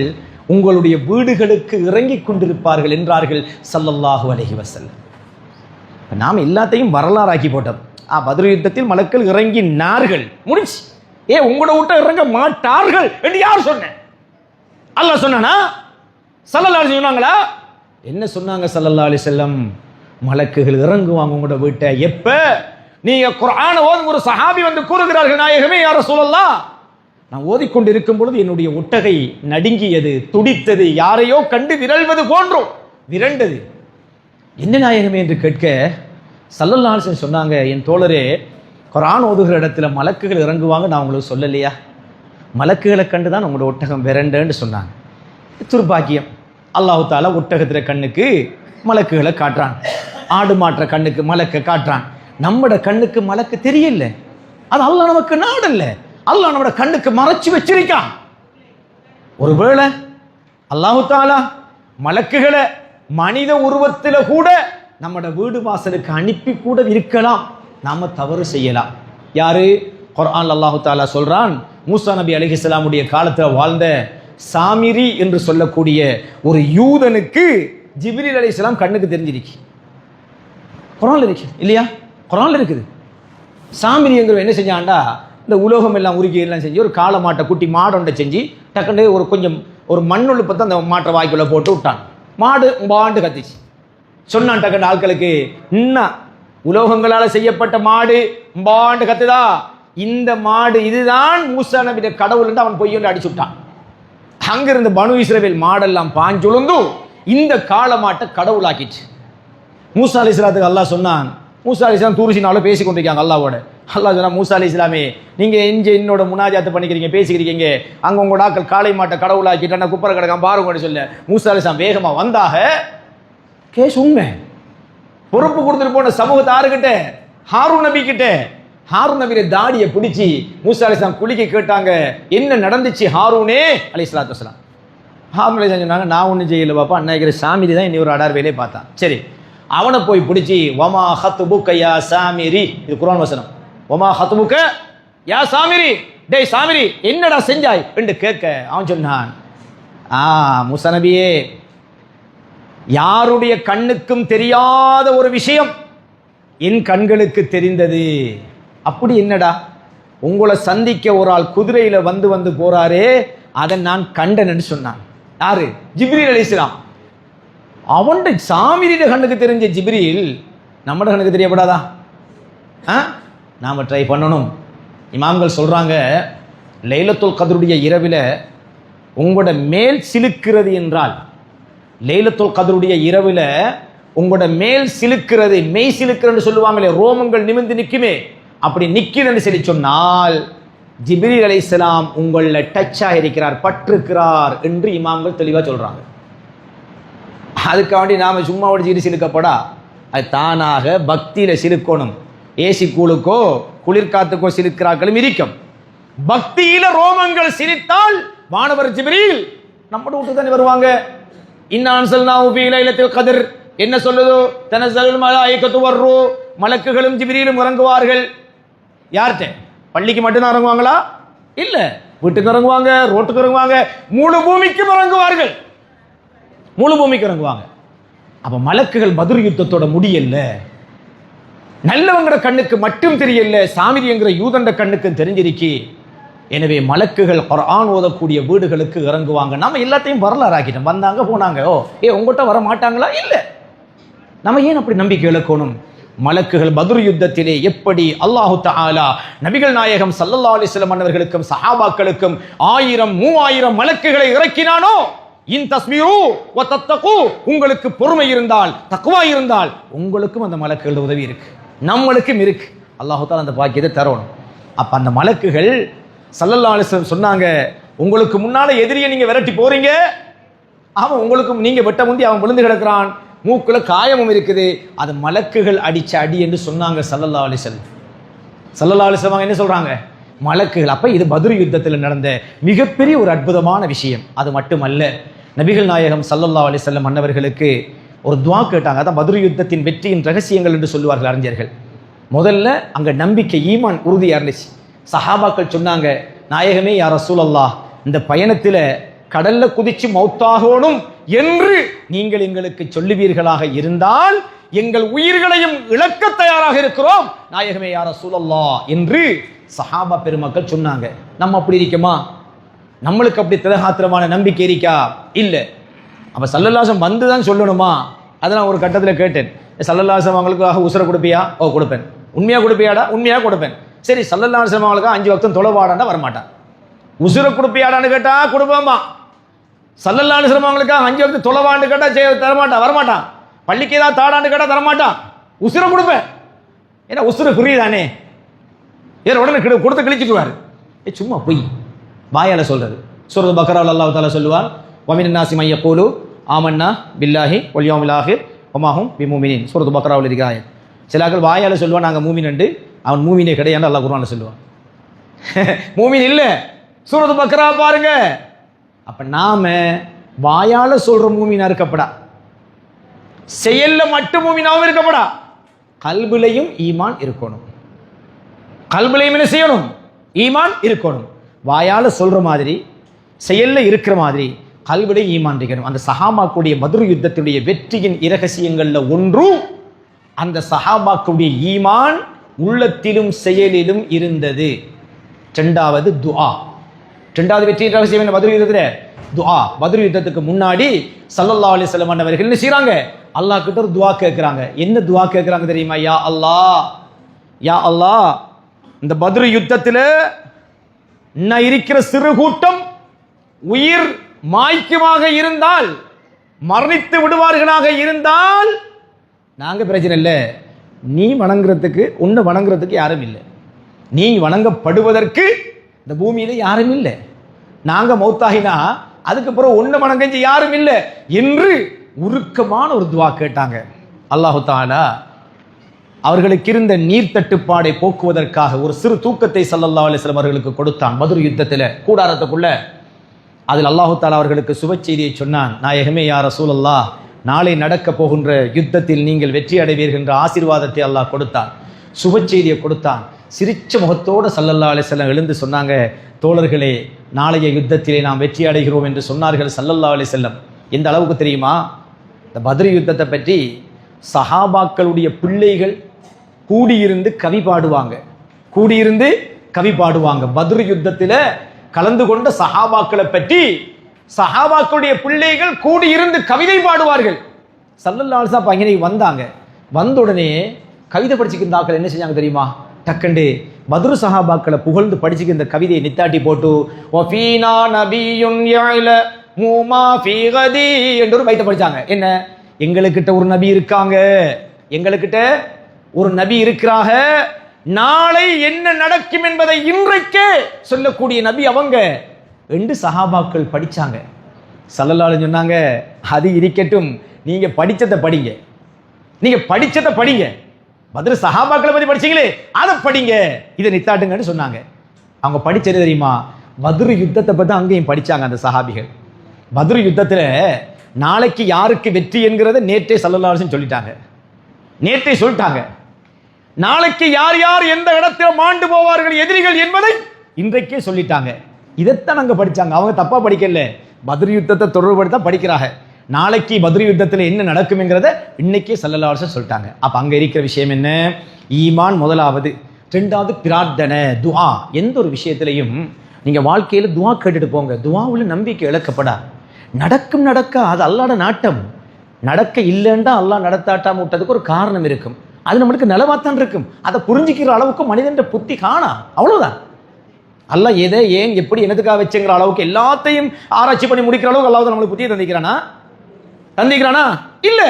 உங்களுடைய வீடுகளுக்கு இறங்கிக் கொண்டிருப்பார்கள் என்றார்கள் ஸல்லல்லாஹு அலைஹி வஸல்லம். நாம் எல்லாத்தையும் வரலாறாக்கி போட்டோம். பத்ர் யுத்தத்தில் மலக்கள் இறங்கினார்கள், முடிச்சு. உங்களோட விட்ட இறங்க மாட்டார்கள் என்று யார் சொன்ன? அல்லாஹ் சொன்னானா? ஸல்லல்லாஹு அலைஹி சொன்னாங்களா? என்ன சொன்னாங்க ஸல்லல்லாஹு அலைஹி வஸல்லம்? மலக்குகள் இறங்குவாங்க உங்களோட வீட்டை. எப்ப நீங்க குர்ஆனை ஓதும் ஒரு சஹாபி வந்து கூறுகிறார்கள், நாயகமே யா ரசூலல்லாஹ், நான் ஓதிக்கொண்டு இருக்கும் பொழுது என்னுடைய ஒட்டகை நடுங்கியது, துடித்தது, யாரையோ கண்டு விரல்வது போன்றோம் விரண்டது. என்ன நாயகமே என்று கேட்க ஸல்லல்லாஹு அலைஹி வஸல்லம் சொன்னாங்க, என் தோழரே, குர்ஆன் ஓதுகிற இடத்துல மலக்குகள் இறங்குவாங்க, நான் உங்களுக்கு சொல்லலையா? மலக்குகளை கண்டு தான் உங்களோட ஒட்டகம் விரண்டன்னு சொன்னாங்க. துர்பாக்கியம், அல்லாஹ் தஆலா ஒட்டகத்திற கண்ணுக்கு மலக்குகளை காட்டுறான், ஆடு மாற்ற கண்ணுக்கு மலக்கை காட்டுறான். நம்மட கண்ணுக்கு மலக்கு தெரியல, அது அல்லாஹ் நமக்கு நாடல்ல, அல்லாஹ் நம்மட கண்ணுக்கு மறைச்சு வச்சிருக்கான். ஒருவேளை அல்லாஹ் தஆலா மலக்குகளை மனித உருவத்தில் கூட நம்மட வீடு வாசலுக்கு அனுப்பி கூட இருக்கலாம், நாம தவறு செய்யலாம். யாரு? குர்ஆன் அல்லாஹ் தஆலா சொல்றான், மூசா நபி அலைஹிஸ்ஸலாமுடைய காலத்தில் வாழ்ந்த சாமிரி என்று சொல்லக்கூடிய ஒரு யூதனுக்கு ஜிப்ரீல் அலைஹிஸ்ஸலாம் கண்ணுக்கு தெரிஞ்சிருக்கு. குர்ஆன்ல இருக்கு இல்லையா? குர்ஆன்ல இருக்குது. சாமிரி என்கிற என்ன செஞ்சான்டா, இந்த உலோகம் எல்லாம் உருக்கி எல்லாம் செஞ்சு ஒரு காளை மாட்டை, குட்டி மாடொண்டை செஞ்சு டக்குன்னு ஒரு கொஞ்சம் ஒரு மண்ணுள்ள பற்றி அந்த மாட்டை வாய்க்குள்ள போட்டு விட்டான். மாடு பாண்டு கத்திச்சு. சொன்னான் டக்குன்னு ஆட்களுக்கு, இன்னும் உலோகங்களால் செய்யப்பட்ட மாடு பாண்டு கத்துதா, இந்த மாடு இதுதான் மூசா நபியுடைய கடவுள் என்று அவன் பொய்யொன்று அடிச்சு விட்டான். அங்கிருந்து பனு இஸ்ரவேல் மாடெல்லாம் பாஞ்சுழுந்து இந்த காளை மாட்டை கடவுளாக்கிச்சு. மூசா அலைஹிஸ்ஸலாத்துக்கு அல்லாஹ் சொன்னான், மூசா அலைஹிஸ்ஸலாம் தூரிசினால பேசி கொண்டிருக்காங்க அல்லாஹ்வோட. அல்லாஹ் சொன்னா, மூசா அலைஹிஸ்ஸலாமே, நீங்க என்னோட முனாஜாத்து பண்ணிக்கிறீங்க, பேசிக்கிறீங்க, அங்க உங்களோட ஆக்கள் காளை மாட்டை கடவுளாக்கிட்டா குப்பரை கிடக்காம பாருங்க சொல்ல. மூசா அலைஹிஸ்ஸலாம் வேகமா வந்தாக, கேஸ் உண்மை பொறுப்பு கொடுத்துட்டு போன சமூகத்தை யாருக்கிட்ட? ஹாரூன் நபி கிட்ட. ஹாரூன் நபியுடைய தாடியை பிடிச்சி மூசா அலைஹிஸ்ஸலாம் குளிக்க கேட்டாங்க, என்ன நடந்துச்சு ஹாரூனே அலைஹிஸ்ஸலாத்து வஸலாம்? ஹாரூன் அலைஹிஸ்ஸலாம் சொன்னாங்க, நான் ஒன்றும் செய்யல பாப்பா, அன்னைக்கு சாமிரி தான் இன்னொரு அடார் வேலையை பார்த்தான். சரி, அவனை போய் பிடிச்சி வமா ஹத்புக யா சாமிரி, இது குர்ஆன் வசனம். வமா ஹத்புக யா சாமிரி, டேய் சாமிரி என்னடா செஞ்சாய் என்று கேட்க அவன் சொன்னான், மூசா நபியே, யாருடைய கண்ணுக்கும் தெரியாத ஒரு விஷயம் என் கண்களுக்கு தெரிந்தது. அப்படி என்னடா? உங்களை சந்திக்க ஒரு ஆள் குதிரையில வந்து வந்து போறாரே, அதை நான் கண்டேன்னு சொன்னான். யாரு? ஜிப்ரீல் அலைஹிஸ்ஸலாம். அவன் சாமிரிയുടെ கண்ணுக்கு தெரிஞ்ச ஜிப்ரீல் நம்மட கண்ணுக்கு தெரியப்படாதா? நாம ட்ரை பண்ணணும். இமாம்கள் சொல்றாங்க, லைலத்துல் கத்ருடைய இரவில் உங்களோட மேல் சிலுக்கிறது என்றால், லைலத்துல் கத்ருடைய இரவில் உங்களோட மேல் சிலுக்கிறது, மெய் சிலுக்கிறது சொல்லுவாங்களே, ரோமங்கள் நிமிர்ந்து நிற்குமே, அப்படி நிற்கிறன்னு சொல்லி சொன்னால் ஜிப்ரீல் அலைஹிஸ்ஸலாம் உங்கள டச் ஆகிருக்கிறார், பற்றிருக்கிறார் என்று இமாம்கள் தெளிவாக சொல்றாங்க. அதுக்காண்டி நாம சும்மா ஒடிச்சிட்டு சிலுக்கப்படா, அது தானாக பக்தியில சிலுக்கணும். ஏசி கூழுக்கோ குளிர்காத்துக்கோ சிலுக்கிறார்களும் இருக்கும். பக்தியில ரோமங்கள் சிரித்தால் வானவர் ஜிப்ரீல் நம்ம வீட்டுக்கு தானே வருவாங்க. இன்னான் ஸல்னாஹு ஃபீ லைலத்துல் கத்ர் என்ன சொல்லுதோ, தனஸலுல் மலாயிகத்து வர்ரு, மலக்குகளும் ஜிப்ரீலும் இறங்குவார்கள். யார்கிட்ட? பள்ளிக்கு மட்டும்தான் இறங்குவாங்களா? இல்ல, வீட்டுக்கு இறங்குவாங்க, ரோட்டுக்கு இறங்குவாங்க, முழு பூமிக்கும் இறங்குவார்கள், முழு பூமிக்கு இறங்குவாங்க. அப்ப மலக்குகள் பத்ர் யுத்தத்தோட முடியல, நல்லவங்கிற கண்ணுக்கு மட்டும் தெரியல, சாமிரி என்கிற யூதண்ட கண்ணுக்கு தெரிஞ்சிருக்கி. எனவே மலக்குகள் குர்ஆன் ஓதக்கூடிய வீடுகளுக்கு இறங்குவாங்க. நம்ம எல்லாத்தையும் வரலாறு ஆக்கிட்டோம், வந்தாங்க போனாங்க. உங்கள்கிட்ட வர மாட்டாங்களா? இல்லை. நம்ம ஏன் அப்படி நம்பிக்கை இழக்கணும்? மலக்குகள் பத்ர் யுத்தத்திலே எப்படி அல்லாஹு தஆலா நபிகள் நாயகம் ஸல்லல்லாஹு அலைஹி வஸல்லம் அவர்களுக்கும் சஹாபாக்களுக்கும் 1000 3000 மலக்குகளை இறக்கினானோ, இன் தஸ்பிரு வ தத்தகு, உங்களுக்கு பொறுமை இருந்தால், தக்வா இருந்தால் உங்களுக்கும் அந்த மலக்குகள் உதவி இருக்கு, நம்மளுக்கும் இருக்கு. அல்லாஹ் தஆலா அந்த பாக்கியத்தை தரணும். அப்ப அந்த மலக்குகள் ஸல்லல்லாஹு அலைஹி வஸல்லம் சொன்னாங்க, உங்களுக்கு முன்னால எதிரியை நீங்க விரட்டி போறீங்க, அவன் உங்களுக்கு நீங்க வெட்ட முந்தி அவன் விழுந்து கிடக்கிறான், மூக்குல காயமும் இருக்குது, அது மலக்குகள் அடிச்ச அடி என்று சொன்னாங்க ஸல்லல்லாஹு அலைஹி வஸல்லம். ஸல்லல்லாஹு அலைஹி வஸல்லம் என்ன சொல்றாங்க? மலக்குகள். அப்ப இது பத்ர் யுத்தத்தில் நடந்த மிகப்பெரிய ஒரு அற்புதமான விஷயம். அது மட்டுமல்ல, நபிகள் நாயகம் ஸல்லல்லாஹு அலைஹி வஸல்லம் அன்னவர்களுக்கு ஒரு துஆ கேட்டாங்க. அதான் பத்ர் யுத்தத்தின் வெற்றியின் ரகசியங்கள் என்று சொல்லுவார்கள் அறிஞர்கள். முதல்ல அங்க நம்பிக்கை, ஈமான் உறுதியா இருந்துச்சு. சஹாபாக்கள் சொன்னாங்க, நாயகமே யா ரசூலல்லாஹ், இந்த பயணத்தில் கடல்ல குதிச்சு மௌத்தாகணும் என்று நீங்கள் எங்களுக்கு சொல்லுவீர்களாக இருந்தால் எங்கள் உயிர்களையும் இழக்க தயாராக இருக்கிறோம் நாயகமே யா ரசூலல்லாஹ் என்று சஹாபா பெருமக்கள் சொன்னாங்க. நம்ம அப்படி இருக்குமா? நம்மளுக்கு அப்படி திலகாத்திரமான நம்பிக்கை இருக்கா? இல்லை. அப்ப ஸல்லல்லாஹு அலைஹி வஸல்லம் வந்து தான் சொல்லணுமா? அதை நான் ஒரு கட்டத்தில் கேட்டேன், ஸல்லல்லாஹு அலைஹி வஸல்லம் அவங்களுக்காக உசுரை கொடுப்பியா? ஓ கொடுப்பேன். உண்மையா கொடுப்பியாடா? உண்மையா கொடுப்பேன். சரி, ஸல்லல்லாஹு அலைஹி வஸல்லம் அவங்களுக்கு 5 வக்தம் தொழவாடாண்டா வரமாட்டான். உசுர கொடுப்பியாடான்னு கேட்டா கொடுப்போமா. ஸல்லல்லாஹு அலைஹி வஸல்லம் அவங்களுக்காக 5 வக்து தொலைவான்னு கேட்டா தரமாட்டான், வரமாட்டான். பள்ளிக்கு ஏதாவது தாடான்னு கேட்டா தரமாட்டான். உசுர கொடுப்பேன். ஏன்னா உசுர புரியுதானே, ஏன் உடனே கொடுத்து கிழிச்சிட்டுவாரு. சும்மா பொய் வாயால சொல்றது. சூரத் பக்ராவில் அல்லாஹ் தஆலா சொல்லுவான், வமினன் நாஸி மை யகூலு ஆமன்னா பில்லாஹி வல் யௌமில் ஆகிர் வமா ஹும் பிமுமினீன். சூரத் பக்ராவில் இருக்கிற ஆயத். சிலாக்கள் வாயால சொல்லுவான் நாங்கள் மூமின் என்று, அவன் மூமினே கிடையாது அல்லாஹ் குர்ஆன்ல சொல்லுவான். மூமின் இல்லை. சூரத் பக்ரா பாருங்க. அப்ப நாம வாயால சொல்ற மூமினா இருக்கப்படா, செயல்ல மட்டும் மூமினாவும் இருக்கப்படா. கல்பிலையும் ஈமான் இருக்கணும். கல்பிலையும் என்ன செய்யணும்? ஈமான் இருக்கணும். வாயால சொல்ற மாதிரி செயல்ல இருக்கிற மாதிரி கல்விலையும் ஈமான் இருக்கணும். அந்த சஹாபாக்குடைய பத்ர் யுத்தத்துடைய வெற்றியின் இரகசியங்கள்ல ஒன்று அந்த சஹாபாக்குடைய ஈமான் உள்ளத்திலும் செயலிலும் இருந்தது. இரண்டாவது துஆ. இரண்டாவது வெற்றியின் ரகசியம் என்ன? பத்ர் யுத்தத்துல துஆ. பத்ர் யுத்தத்துக்கு முன்னாடி ஸல்லல்லாஹு அலைஹி வஸல்லம் அவர்கள் என்ன செய்றாங்க? அல்லாஹ் கிட்ட ஒரு துஆ கேட்கறாங்க. என்ன துஆ கேட்கறாங்க தெரியுமா? யா அல்லாஹ், யா அல்லாஹ், இந்த பத்ர் யுத்தத்துல நான் இருக்கிற சிறு கூட்டம் உயிர் மாய்க்குமாக இருந்தால், மரணித்து விடுவார்களாக இருந்தால் நாங்க பிரச்சனை இல்லை. நீ வணங்குறதுக்கு, உன்னை வணங்குறதுக்கு யாரும் இல்லை. நீ வணங்கப்படுவதற்கு இந்த பூமியில யாரும் இல்லை. நாங்க மௌத்தாகினா அதுக்கப்புறம் உன்னை வணங்க யாரும் இல்லை என்று உருக்கமான ஒரு துவா கேட்டாங்க. அல்லாஹு தஆலா அவர்களுக்கு இருந்த நீர் தட்டுப்பாடை போக்குவதற்காக ஒரு சிறு தூக்கத்தை ஸல்லல்லாஹு அலைஹி வஸல்லம் அவர்களுக்கு கொடுத்தான். பத்ர் யுத்தத்தில் கூடாரத்துக்குள்ள. அதில் அல்லாஹு தஆலா அவர்களுக்கு சுப செய்தியை சொன்னான். நாயகமே யா ரசூலல்லாஹ், நாளை நடக்க போகின்ற யுத்தத்தில் நீங்கள் வெற்றி அடைவீர்கள் என்ற ஆசீர்வாதத்தை அல்லாஹ் கொடுத்தான். சுப செய்தியை கொடுத்தான். சிரிச்ச முகத்தோடு ஸல்லல்லாஹு அலைஹி வஸல்லம் எழுந்து சொன்னாங்க, தோழர்களே, நாளைய யுத்தத்திலே நாம் வெற்றி அடைகிறோம் என்று சொன்னார்கள் ஸல்லல்லாஹு அலைஹி வஸல்லம். எந்த அளவுக்கு தெரியுமா? இந்த பத்ர் யுத்தத்தை பற்றி சஹாபாக்களுடைய பிள்ளைகள் கூடியிருந்து கவி பாடுவாங்க. கூடியிருந்து கவி பாடுவாங்க. பத்ர் யுத்தத்தில் கலந்து கொண்ட சஹாபாக்களை பற்றி சஹாபாக்களுடைய பிள்ளைகள் கூடியிருந்து கவிதை பாடுவார்கள். ஸல்லல்லாஹு அலைஹி வஸல்லம் அங்கே வந்தாங்க. வந்த உடனே கவிதை படிச்சுக்கிட்டாக்கள் என்ன செஞ்சாங்க தெரியுமா? டக்கண்டு பத்ர் சஹாபாக்களை புகழ்ந்து படிச்சுக்கிற கவிதையை நித்தாட்டி போட்டு வஃபீனா நபியுன் யஅலமு மா ஃபீ கதி என்று ஒரு பைத்தை படிச்சாங்க. என்ன? எங்களுக்கிட்ட ஒரு நபி இருக்காங்க, எங்களுக்கிட்ட ஒரு நபி இருக்கிறாங்க, நாளை என்ன நடக்கும் என்பதை இன்றைக்கே சொல்லக்கூடிய நபி அவங்க என்று சஹாபாக்கள் படிச்சாங்க. ஸல்லல்லாஹு அலைஹி சொன்னாங்க, அது இருக்கட்டும், நீங்க படிச்சதை படிங்க, நீங்க படிச்சதை படிங்க. பத்ர் சஹாபாக்களை பத்தி படிச்சீங்களே அதை படிங்க, இதை நித்தாட்டுங்கன்னு சொன்னாங்க. அவங்க படிச்சது தெரியுமா? பத்ர் யுத்தத்தை பத்தி அங்கேயும் படிச்சாங்க அந்த சஹாபிகள். பத்ர் யுத்தத்துல நாளைக்கு யாருக்கு வெற்றி என்கிறத நேற்றே ஸல்லல்லாஹு அலைஹி வஸல்லம் சொல்லிட்டாங்க. நேற்றே சொல்லிட்டாங்க. நாளைக்கு யார் யார் எந்த இடத்துல மாண்டு போவார்கள் எதிரிகள் என்பதை இன்றைக்கே சொல்லிட்டாங்க. இதைத்தான் அங்க படிச்சாங்க. அவங்க தப்பா படிக்கல, பத்ர் யுத்தத்தை தொடர்புபடுத்த படிக்கிறாங்க. நாளைக்கு பத்ர் யுத்தத்தில் என்ன நடக்கும் என்கிறத இன்னைக்கே ஸல்லல்லாஹு அலைஹி வஸல்லம் சொல்லிட்டாங்க. அப்ப அங்க இருக்கிற விஷயம் என்ன? ஈமான் முதலாவது. ரெண்டாவது பிரார்த்தனை, துஆ. எந்த ஒரு விஷயத்திலையும் நீங்க வாழ்க்கையில துஆ கேட்டுட்டு போங்க. துஆவுல நம்பிக்கை இழக்கப்படா. நடக்கும் நடக்க அது அல்லாஹ்வோட நாட்டம். நடக்க இல்லைன்னா அல்லாஹ் நடத்தாட்டாம விட்டதுக்கு ஒரு காரணம் இருக்கும். அது நம்மளுக்கு நிலவாத்தான் இருக்கும். அதை புரிஞ்சுக்கிற அளவுக்கு மனிதன் புத்தி காணா. அவ்வளவுதான். அல்லாஹ் எதை ஏன் எப்படி என்னதுக்காக வச்சுங்கிற அளவுக்கு எல்லாத்தையும் ஆராய்ச்சி பண்ணி முடிக்கிற அளவுக்கு அல்லாஹ் நம்மளுக்கு புத்தியை தந்திக்கிறானா? தந்திக்கிறானா? இல்ல.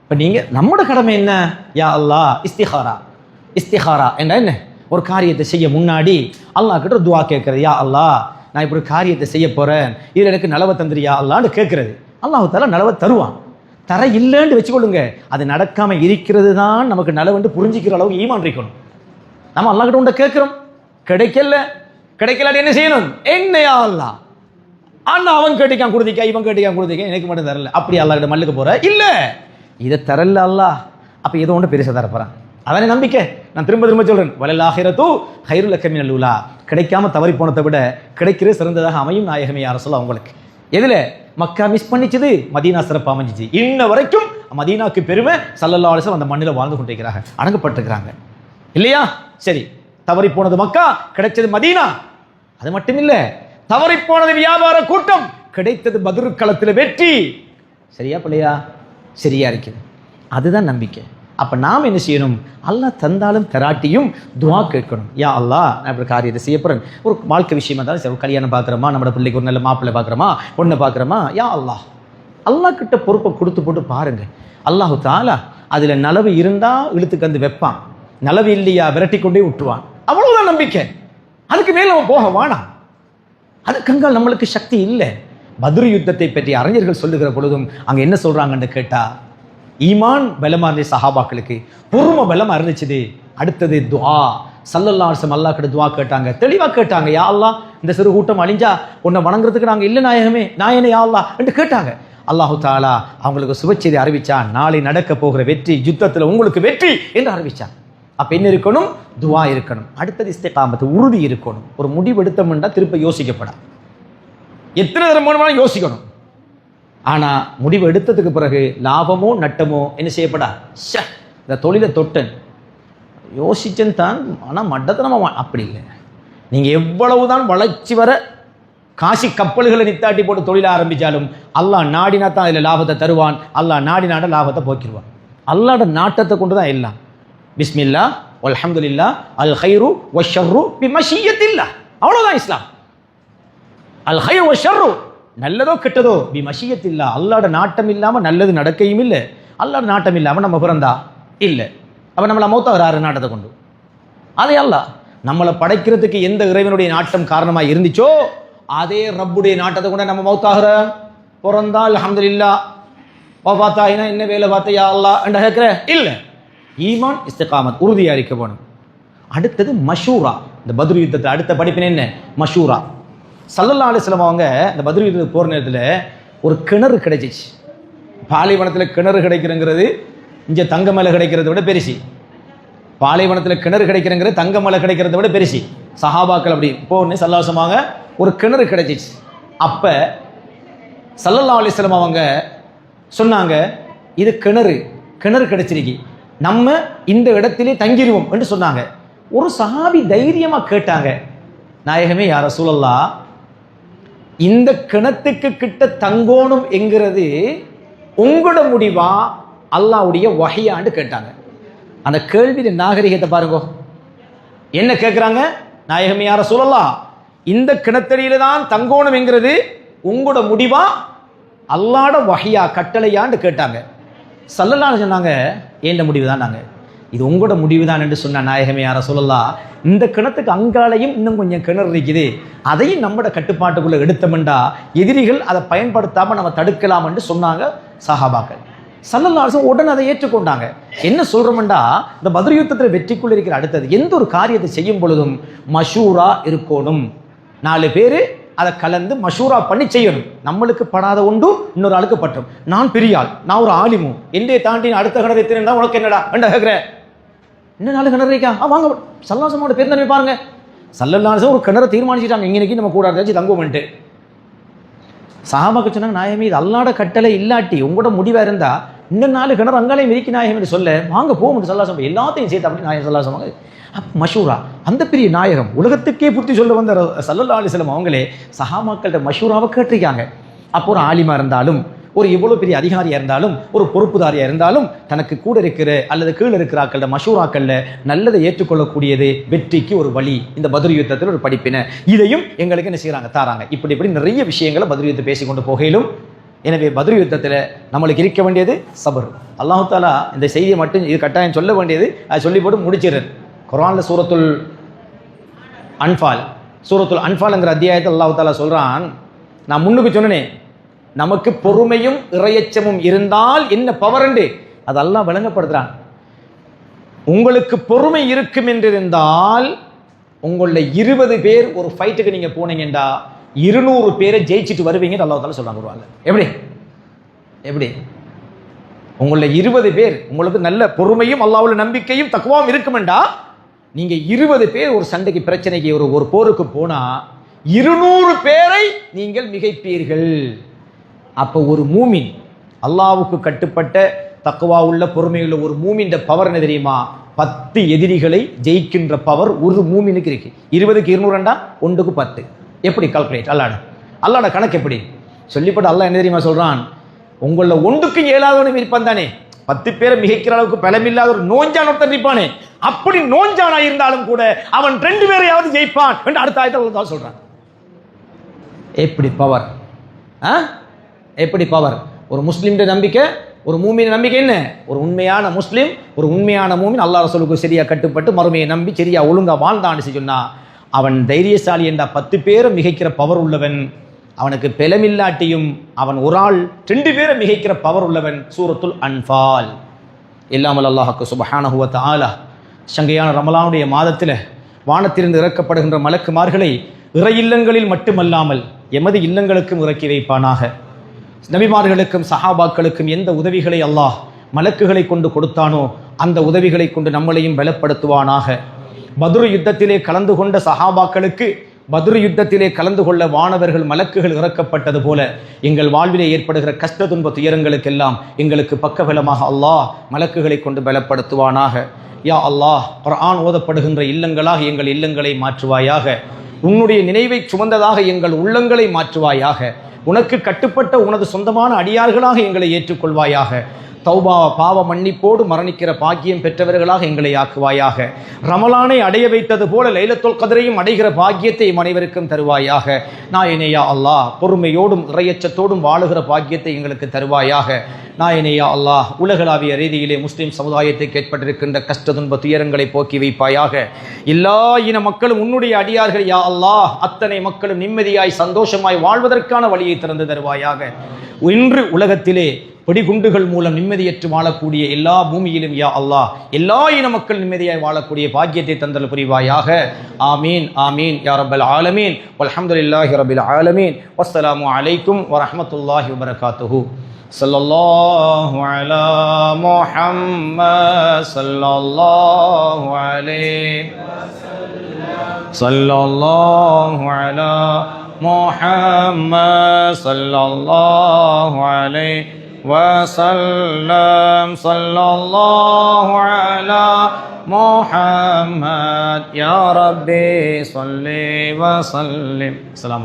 இப்ப நீங்க நம்மோட கடமை என்ன? யா அல்லாஹ் இஸ்திகாரா. இஸ்திகாரா என்ன? என்ன ஒரு காரியத்தை செய்ய முன்னாடி அல்லாஹ் கிட்ட துஆ கேட்கறது. யா அல்லாஹ், நான் இப்படி ஒரு காரியத்தை செய்ய போறேன், இதுல எனக்கு நலவை தந்துரியா அல்லான்னு கேட்கறது. அல்லாஹ் தஆலா நலவை தருவான். தர இல்லைன்னு வச்சுக்கொள்ளுங்க, அது நடக்காம இருக்கிறது தான் நமக்கு நலவென்று புரிஞ்சிக்கிற அளவுக்கு ஈமான் இருக்கணும். நம்ம அல்லாஹ் கிட்ட உண்ட கேட்கிறோம், கிடைக்கல கிடைக்கல என்ன செய்யணும்? என்னையா அல்லாஹ், ஆனா அவன் கேட்டிக்கான் கொடுத்திக்கா, இவன் கேட்டிக்கான் கொடுத்திக்கா, எனக்கு மட்டும் தரல, அப்படி அல்லாஹ் கிட்ட மல்லுக்கு போற இல்ல, இதை தரல அல்லாஹ், அப்ப ஏதோ ஒன்று பெருசா தரப்போறான். அதானே நம்பிக்கை. நான் திரும்ப திரும்ப சொல்றேன், வலல் ஆகிரத்து ஹைருல் லக்க மினல் ஊலா. கிடைக்காம தவறி போனதை விட கிடைக்கிறது சிறந்ததாக அமையும் நாயகமே யா ரசூலல்லாஹ். உங்களுக்கு எதுல மக்கா மிஸ் பண்ணிச்சது, மதீனா சிறப்பு அமைஞ்சிச்சு. இன்ன வரைக்கும் மதீனாக்கு பெருமை. ஸல்லல்லாஹு அலைஹி வஸல்லம் அந்த மண்ணில் வாழ்ந்து கொண்டிருக்கிறாங்க, அடங்கப்பட்டிருக்கிறாங்க இல்லையா? சரி, தவறி போனது மக்கா, கிடைச்சது மதீனா. அது மட்டும் இல்ல, தவறி போனது வியாபார கூட்டம், கிடைத்தது பத்ர் களத்தில் வெற்றி. சரியா பிள்ளையா? சரியா இருக்குது. அதுதான் நம்பிக்கை. அப்போ நாம் என்ன செய்யணும்? அல்லாஹ் தந்தாலும் தராட்டியும் துஆ கேட்கணும். யா அல்லாஹ், நான் இப்படி காரியத்தை செய்ய போகிறேன், ஒரு வாழ்க்கை விஷயமா இருந்தாலும் சரி, கல்யாணம் பார்க்குறோமா, நம்மளோட பிள்ளைக்கு ஒரு நல்ல மாப்பிள்ளை பார்க்குறோமா, பொண்ணை பார்க்குறோமா, யா அல்லாஹ், அல்லாஹ் கிட்ட பொறுப்பை கொடுத்து போட்டு பாருங்க. அல்லாஹு தாலா அதில் நலவு இருந்தால் இழுத்துக்கு வந்து வைப்பான், நலவு இல்லையா விரட்டி கொண்டே விட்டுருவான். அவ்வளவுதான் நம்பிக்கை. அதுக்கு மேலே அவன் போக வானாம். அதுக்கங்கால் நம்மளுக்கு சக்தி இல்லை. பத்ரு யுத்தத்தை பற்றி அறிஞர்கள் சொல்லுகிற பொழுதும் அங்கே என்ன சொல்றாங்கன்னு கேட்டா, ஈமான் பலமா இருந்துச்சு சஹாபாக்களுக்கு, பொறுமை பலமா இருந்துச்சு. அடுத்தது துஆ. ஸல்லல்லாஹு அலைஹி வஸல்லம் அல்லாஹ் கிட்ட துஆ கேட்டாங்க, தெளிவா கேட்டாங்க. யா அல்லாஹ், இந்த சிறு கூட்டம் அழிஞ்சா உன்னை வணங்குறதுக்கு நாங்கள் இல்லை நாயகமே, நாயனே யா அல்லாஹ் என்று கேட்டாங்க. அல்லாஹு தாலா அவங்களுக்கு சுபச்செய்தி அறிவிச்சான். நாளை நடக்க போகிற வெற்றி, யுத்தத்தில் உங்களுக்கு வெற்றி என்று அறிவிச்சான். அப்ப என்ன இருக்கணும்? துஆ இருக்கணும். அடுத்தது இஸ்திகாமத், உறுதி இருக்கணும். ஒரு முடிவு எடுத்தோம்னா திருப்ப யோசிக்கப்படா, எத்தனை தரமான யோசிக்கணும். ஆனா முடிவு எடுத்ததுக்கு பிறகு லாபமோ நட்டமோ என்ன செய்யப்படா, இந்த தொழிலை தொட்டன் யோசிச்சன் தான், ஆனா மட்டத்தனமா அப்படி இல்லை. நீங்க எவ்வளவுதான் வளர்ச்சி வர காசி கப்பல்களை நித்தாட்டி போட்டு தொழில ஆரம்பிச்சாலும் அல்லாஹ் நாடினா தான் அதில் லாபத்தை தருவான். அல்லாஹ் நாடினாட லாபத்தை போக்கிடுவான். அல்லாஹ்ட நாட்டத்தை கொண்டு தான் எல்லாம். பிஸ்மில்லா அல்ஹம்துலில்லாஹ் அல் கைரு வஷ்ஷர்ரு பிமஷியத்தில்லாஹ். அவ்வளவுதான் இஸ்லாம். அல் கைரு வஷ்ஷர்ரு, நல்லதோ கெட்டதோ பிமஷியத்தில்லாஹ். அல்லாஹ்ட நாட்டம் இல்லாம நல்லது நடக்கையும் இல்லை, அல்லாஹ்ட நாட்டம் இல்லாம நம்ம பிறந்தா இல்லை. அப்ப நம்மள மௌத்தாகிறாரு நாட்டத்தை கொண்டு. அதே அல்லாஹ் நம்மளை படைக்கிறதுக்கு எந்த இறைவனுடைய நாட்டம் காரணமா இருந்துச்சோ அதே ரப்புடைய நாட்டத்தை கொண்டு நம்ம மௌத்தாகிறோம். பிறந்தா அல்ஹம்துலில்லாஹ், வஃபாத்தாயினா என்ன வேலை பார்த்தையா அல்லாஹ் என்று கேட்கிற இல்லை. ஈமான் இஸ்திகாமத், உறுதியாக இருக்க வேணும். அடுத்தது மஷூரா. இந்த பத்ரு யுத்தத்தில் அடுத்த படிப்பின என்ன? மஷூரா. ஸல்லல்லாஹு அலைஹி வஸல்லம் அவங்க இந்த பத்ரு யுத்தத்துக்கு போகிற நேரத்தில் ஒரு கிணறு கிடைச்சிச்சு. பாலைவனத்தில் கிணறு கிடைக்கிறங்கிறது இங்கே தங்க மலை கிடைக்கிறத விட பெருசி. பாலைவனத்தில் கிணறு கிடைக்கிறங்கிறது தங்க மலை கிடைக்கிறத விட பெருசி. சஹாபாக்கள் அப்படி போன்னு ஸல்லல்லாஹு அலைஹி வஸல்லம் அவங்க ஒரு கிணறு கிடைச்சிச்சு. அப்போ ஸல்லல்லாஹு அலைஹி வஸல்லம் அவங்க சொன்னாங்க, இது கிணறு கிடைச்சிருக்கு, நம்ம இந்த இடத்திலே தங்கிடுவோம் என்று சொன்னாங்க. ஒரு சஹாபி தைரியமா கேட்டாங்க, நாயகமே யா ரசூலல்லாஹ், இந்த கிணத்துக்கு கிட்ட தங்கோணும் என்கிறது உங்களோட முடிவா அல்லாஹ்வுடைய வஹியான்னு கேட்டாங்க. அந்த கேள்வியின் நாகரிகத்தை பாருங்க. என்ன கேட்குறாங்க? நாயகமே யா ரசூலல்லாஹ், இந்த கிணத்தடியில தான் தங்கோணும் என்கிறது உங்களோட முடிவா அல்லாஹ்ட வஹியா கட்டளையான்னு கேட்டாங்க. ஸல்லல்லாஹு அலைஹி சொன்னாங்க, ஏண்ட முடிவு தான். நாங்கள் இது உங்களோட முடிவு தான் என்று சொன்ன நாயகமே யா ரசூலல்லாஹ், இந்த கிணத்துக்கு அங்காலையும் இன்னும் கொஞ்சம் கிணறு இருக்குது, அதையும் நம்மட கட்டுப்பாட்டுக்குள்ள எடுத்தோம்டா எதிரிகள் அதை பயன்படுத்தாமல் நம்ம தடுக்கலாம் என்று சொன்னாங்க சஹாபாக்கள். ஸல்லல்லாஹு அலைஹி வஸல்லம் உடனே அதை ஏற்றுக்கொண்டாங்க. என்ன சொல்றோம்டா, இந்த பத்ர் யுத்தத்தில் வெற்றிக்குள்ள இருக்கிற அடுத்தது எந்த ஒரு காரியத்தை செய்யும் பொழுதும் மஷூரா இருக்கணும். 4 பேர் அதை கலந்து மஷூரா பண்ணி செய்யணும். நம்மளுக்கு படாத ஒன்று இன்னொரு ஆளுக்கு பற்றும். நான் பெரிய ஆள், நான் ஒரு ஆலிமு, என்னைய தாண்டி அடுத்த கிணறு எத்தனை உனக்கு என்னடா என்ன கேட்குறேன், இன்னும் 4 கிணறு இருக்கா, வாங்க ஸல்லல்லாஹு அலைஹி வஸல்லம் பேர் தானே பாருங்க. ஸல்லல்லாஹு அலைஹி வஸல்லம் ஒரு கிணறு தீர்மானிச்சுட்டாங்க, இங்கனைக்கு நம்ம கூட வச்சு தங்குவோம்ட்டு. சஹாபாக்கள் சொன்னாங்க, நாயகமே இது அல்லாஹ்ட கட்டளை இல்லாட்டி உங்களோட முடிவாக இருந்தா இன்னும் 4 கிணறு அங்காலையும் இருக்கு நாயகம் என்று சொல்ல, வாங்க போகும் ஸல்லல்லாஹு அலைஹி வஸல்லம் எல்லாத்தையும் சேர்த்து அப்படி நாயகம் ஸல்லல்லாஹு அலைஹி வஸல்லம் மஷூரா. அந்த பெரிய நாயகம் உலகத்துக்கே புத்தி சொல்ல வந்த ஸல்லல்லாஹு அலைஹி வஸல்லம் அவங்களே சஹாபாக்கள்கிட்ட மஷூராவை கேட்டிருக்காங்க. அப்போ ஒரு ஆலிமா இருந்தாலும், ஒரு எவ்வளோ பெரிய அதிகாரியாக இருந்தாலும், ஒரு பொறுப்புதாரியாக இருந்தாலும், தனக்கு கூட இருக்கிற அல்லது கீழே இருக்கிறாக்கள மஷூராக்களில் நல்லதை ஏற்றுக்கொள்ளக்கூடியது வெற்றிக்கு ஒரு வழி. இந்த பத்ர் யுத்தத்தில் ஒரு படிப்பினை இதையும் எங்களுக்கு என்ன செய்கிறாங்க, தாராங்க. இப்படி நிறைய விஷயங்களை பத்ர் யுத்தத்தை பேசிக்கொண்டு போகையிலும். எனவே பத்ர் யுத்தத்தில் நம்மளுக்கு இருக்க வேண்டியது சபர். அல்லாஹ் தஆலா இந்த செய்தியை மட்டும் இது கட்டாயம் சொல்ல வேண்டியது, அதை சொல்லி போட்டு முடிச்சிடுறேன். குர்ஆன்ல சூரத்துல் அன்ஃபால்ங்கிற அத்தியாயத்தில் அல்லாஹ் தஆலா சொல்றான், நான் முன்னுக்கு சொன்னேனே, நமக்கு பொறுமையும் இறையச்சமும் இருந்தால் என்ன பவர் என்று அது அல்லாஹ் விளங்கப்படுத்துறான். உங்களுக்கு பொறுமை இருக்கும் என்றிருந்தால் உங்களில் 20 பேர் ஒரு ஃபைட்டுக்கு நீங்க போனீங்கடா 200 பேரை ஜெயிச்சுட்டு வருவீங்கன்னு அல்லாஹ் தஆலா சொல்றாங்க குர்ஆன்ல. எப்படி உங்களில் 20 பேர், உங்களுக்கு நல்ல பொறுமையும் அல்லாஹ்வுல நம்பிக்கையும் தக்வாவும் இருக்குமெண்டா நீங்க 20 பேர் ஒரு சண்டைக்கு பிரச்சனைக்கு ஒரு போருக்கு போனா 200 பேரை நீங்கள் மிகைப்பீர்கள். அப்போ ஒரு மூமின், அல்லாஹ்வுக்கு கட்டுப்பட்ட தக்வா உள்ள பொறுமையுள்ள ஒரு மூமின் பவர் என்ன தெரியுமா? 10 எதிரிகளை ஜெயிக்கின்ற பவர் ஒரு மூமினுக்கு இருக்கு. 20க்கு 200 1க்கு 10. எப்படி கால்குலேட்? அல்லாஹ்ட கணக்கு எப்படி சொல்லிப்பட்டு அல்லாஹ் என்ன தெரியுமா சொல்றான்? உங்கள 1க்கு 7 இருப்பான் தானே, 10 பேரை மிகைக்கிற அளவுக்கு பலமில்லாத ஒரு நோஞ்சான் ஒருத்தன் இருப்பானே, அப்படி நோஞ்சானா இருந்தாலும் கூட அவன் 2 பேரையாவது ஜெயிப்பான் என்று அடுத்த ஆயத்தில் அல்லாஹ் சொல்றான். எப்படி பவர், எப்படி பவர்! ஒரு முஸ்லிம் நம்பிக்கை, ஒரு மூமின் நம்பிக்கை என்ன? ஒரு உண்மையான முஸ்லிம், ஒரு உண்மையான மூமின் அல்லாஹ் ரசூலுக்கு சரியா கட்டுப்பட்டு மறுமையை நம்பி சரியா ஒழுங்கா வாழ்ந்தான்னு சொன்னா அவன் தைரியசாலி என்ற 10 பேரை மிகைக்கிற பவர் உள்ளவன். அவனுக்கு பெலமில்லாட்டியும் அவன் ஒரு ஆள் 2 பேரை மிகைக்கிற பவர் உள்ளவன். சூரத்துல் அன்ஃபால். இல்லாமல் அல்லாஹ்வுக்கு சுப்ஹானஹு வ தஆலா சங்கையான ரமலானுடைய மாதத்தில் வானத்திலிருந்து இறக்கப்படுகின்ற மலக்குமார்களை இறை இல்லங்களில் மட்டுமல்லாமல் எமது இல்லங்களுக்கும் இறக்கி வைப்பானாக. நபிமார்களுக்கும் சஹாபாக்களுக்கும் எந்த உதவிகளை அல்லாஹ் மலக்குகளை கொண்டு கொடுத்தானோ அந்த உதவிகளை கொண்டு நம்மளையும் பலப்படுத்துவானாக. பத்ரு யுத்தத்திலே கலந்து கொண்ட சஹாபாக்களுக்கு பத்ரு யுத்தத்திலே கலந்து கொள்ள வானவர்கள் மலக்குகள் இறக்கப்பட்டது போல எங்கள் வாழ்விலே ஏற்படுகிற கஷ்ட துன்ப துயரங்களுக்கெல்லாம் எங்களுக்கு பக்கபலமாக அல்லாஹ் மலக்குகளை கொண்டு பலப்படுத்துவானாக. யா அல்லாஹ், குர்ஆன் ஓதப்படுகின்ற இல்லங்களாக எங்கள் இல்லங்களை மாற்றுவாயாக. உன்னுடைய நினைவை சுமந்ததாக எங்கள் உள்ளங்களை மாற்றுவாயாக. உனக்கு கட்டுப்பட்ட உனது சொந்தமான அடியார்களாக எங்களை ஏற்றுக்கொள்வாயாக. தௌபா பாவ மன்னிப்போடு மரணிக்கிற பாக்கியம் பெற்றவர்களாக எங்களை ஆக்குவாயாக. ரமலானை அடைய வைத்தது போல லைலத்துல் கத்ரையும் அடைகிற பாக்கியத்தை அனைவருக்கும் தருவாயாக. நாயனேயா அல்லாஹ், பொறுமையோடும் இறையச்சத்தோடும் வாழுகிற பாக்கியத்தை எங்களுக்கு தருவாயாக. நாயனேயா அல்லாஹ், உலகளாவிய ரீதியிலே முஸ்லிம் சமுதாயத்துக்கு ஏற்பட்டிருக்கின்ற கஷ்ட துன்ப துயரங்களை போக்கி வைப்பாயாக. எல்லா இன மக்களும் உன்னுடைய அடியார்கள் யா அல்லாஹ், அத்தனை மக்களும் நிம்மதியாய் சந்தோஷமாய் வாழ்வதற்கான வழியை திறந்து தருவாயாக. இன்று உலகத்திலே வெடிகுண்டுகள் மூலம் நிம்மதியற்று வாழக்கூடிய எல்லா பூமியிலும் யா அல்லாஹ் எல்லா இன மக்கள் நிம்மதியாய் வாழக்கூடிய பாக்கியத்தை தந்தல் புரிவாயாக. ஆமீன் ஆமீன் யா ரப்பல் ஆலமீன். வல்ஹம்துலில்லாஹி ரப்பில் ஆலமீன். வஸ்ஸலாமு அலைக்கும் வரஹ்மத்துல்லாஹி வபரகாத்துஹு. ஸல்லல்லாஹு அலா முஹம்மத் ஸல்லல்லாஹு அலைஹி வஸல்லம். ஸல்லல்லாஹு அலா முஹம்மத் ஸல்லல்லாஹு அலைஹி وسلم. صلى الله على محمد يا ربي صل وسلم. السلام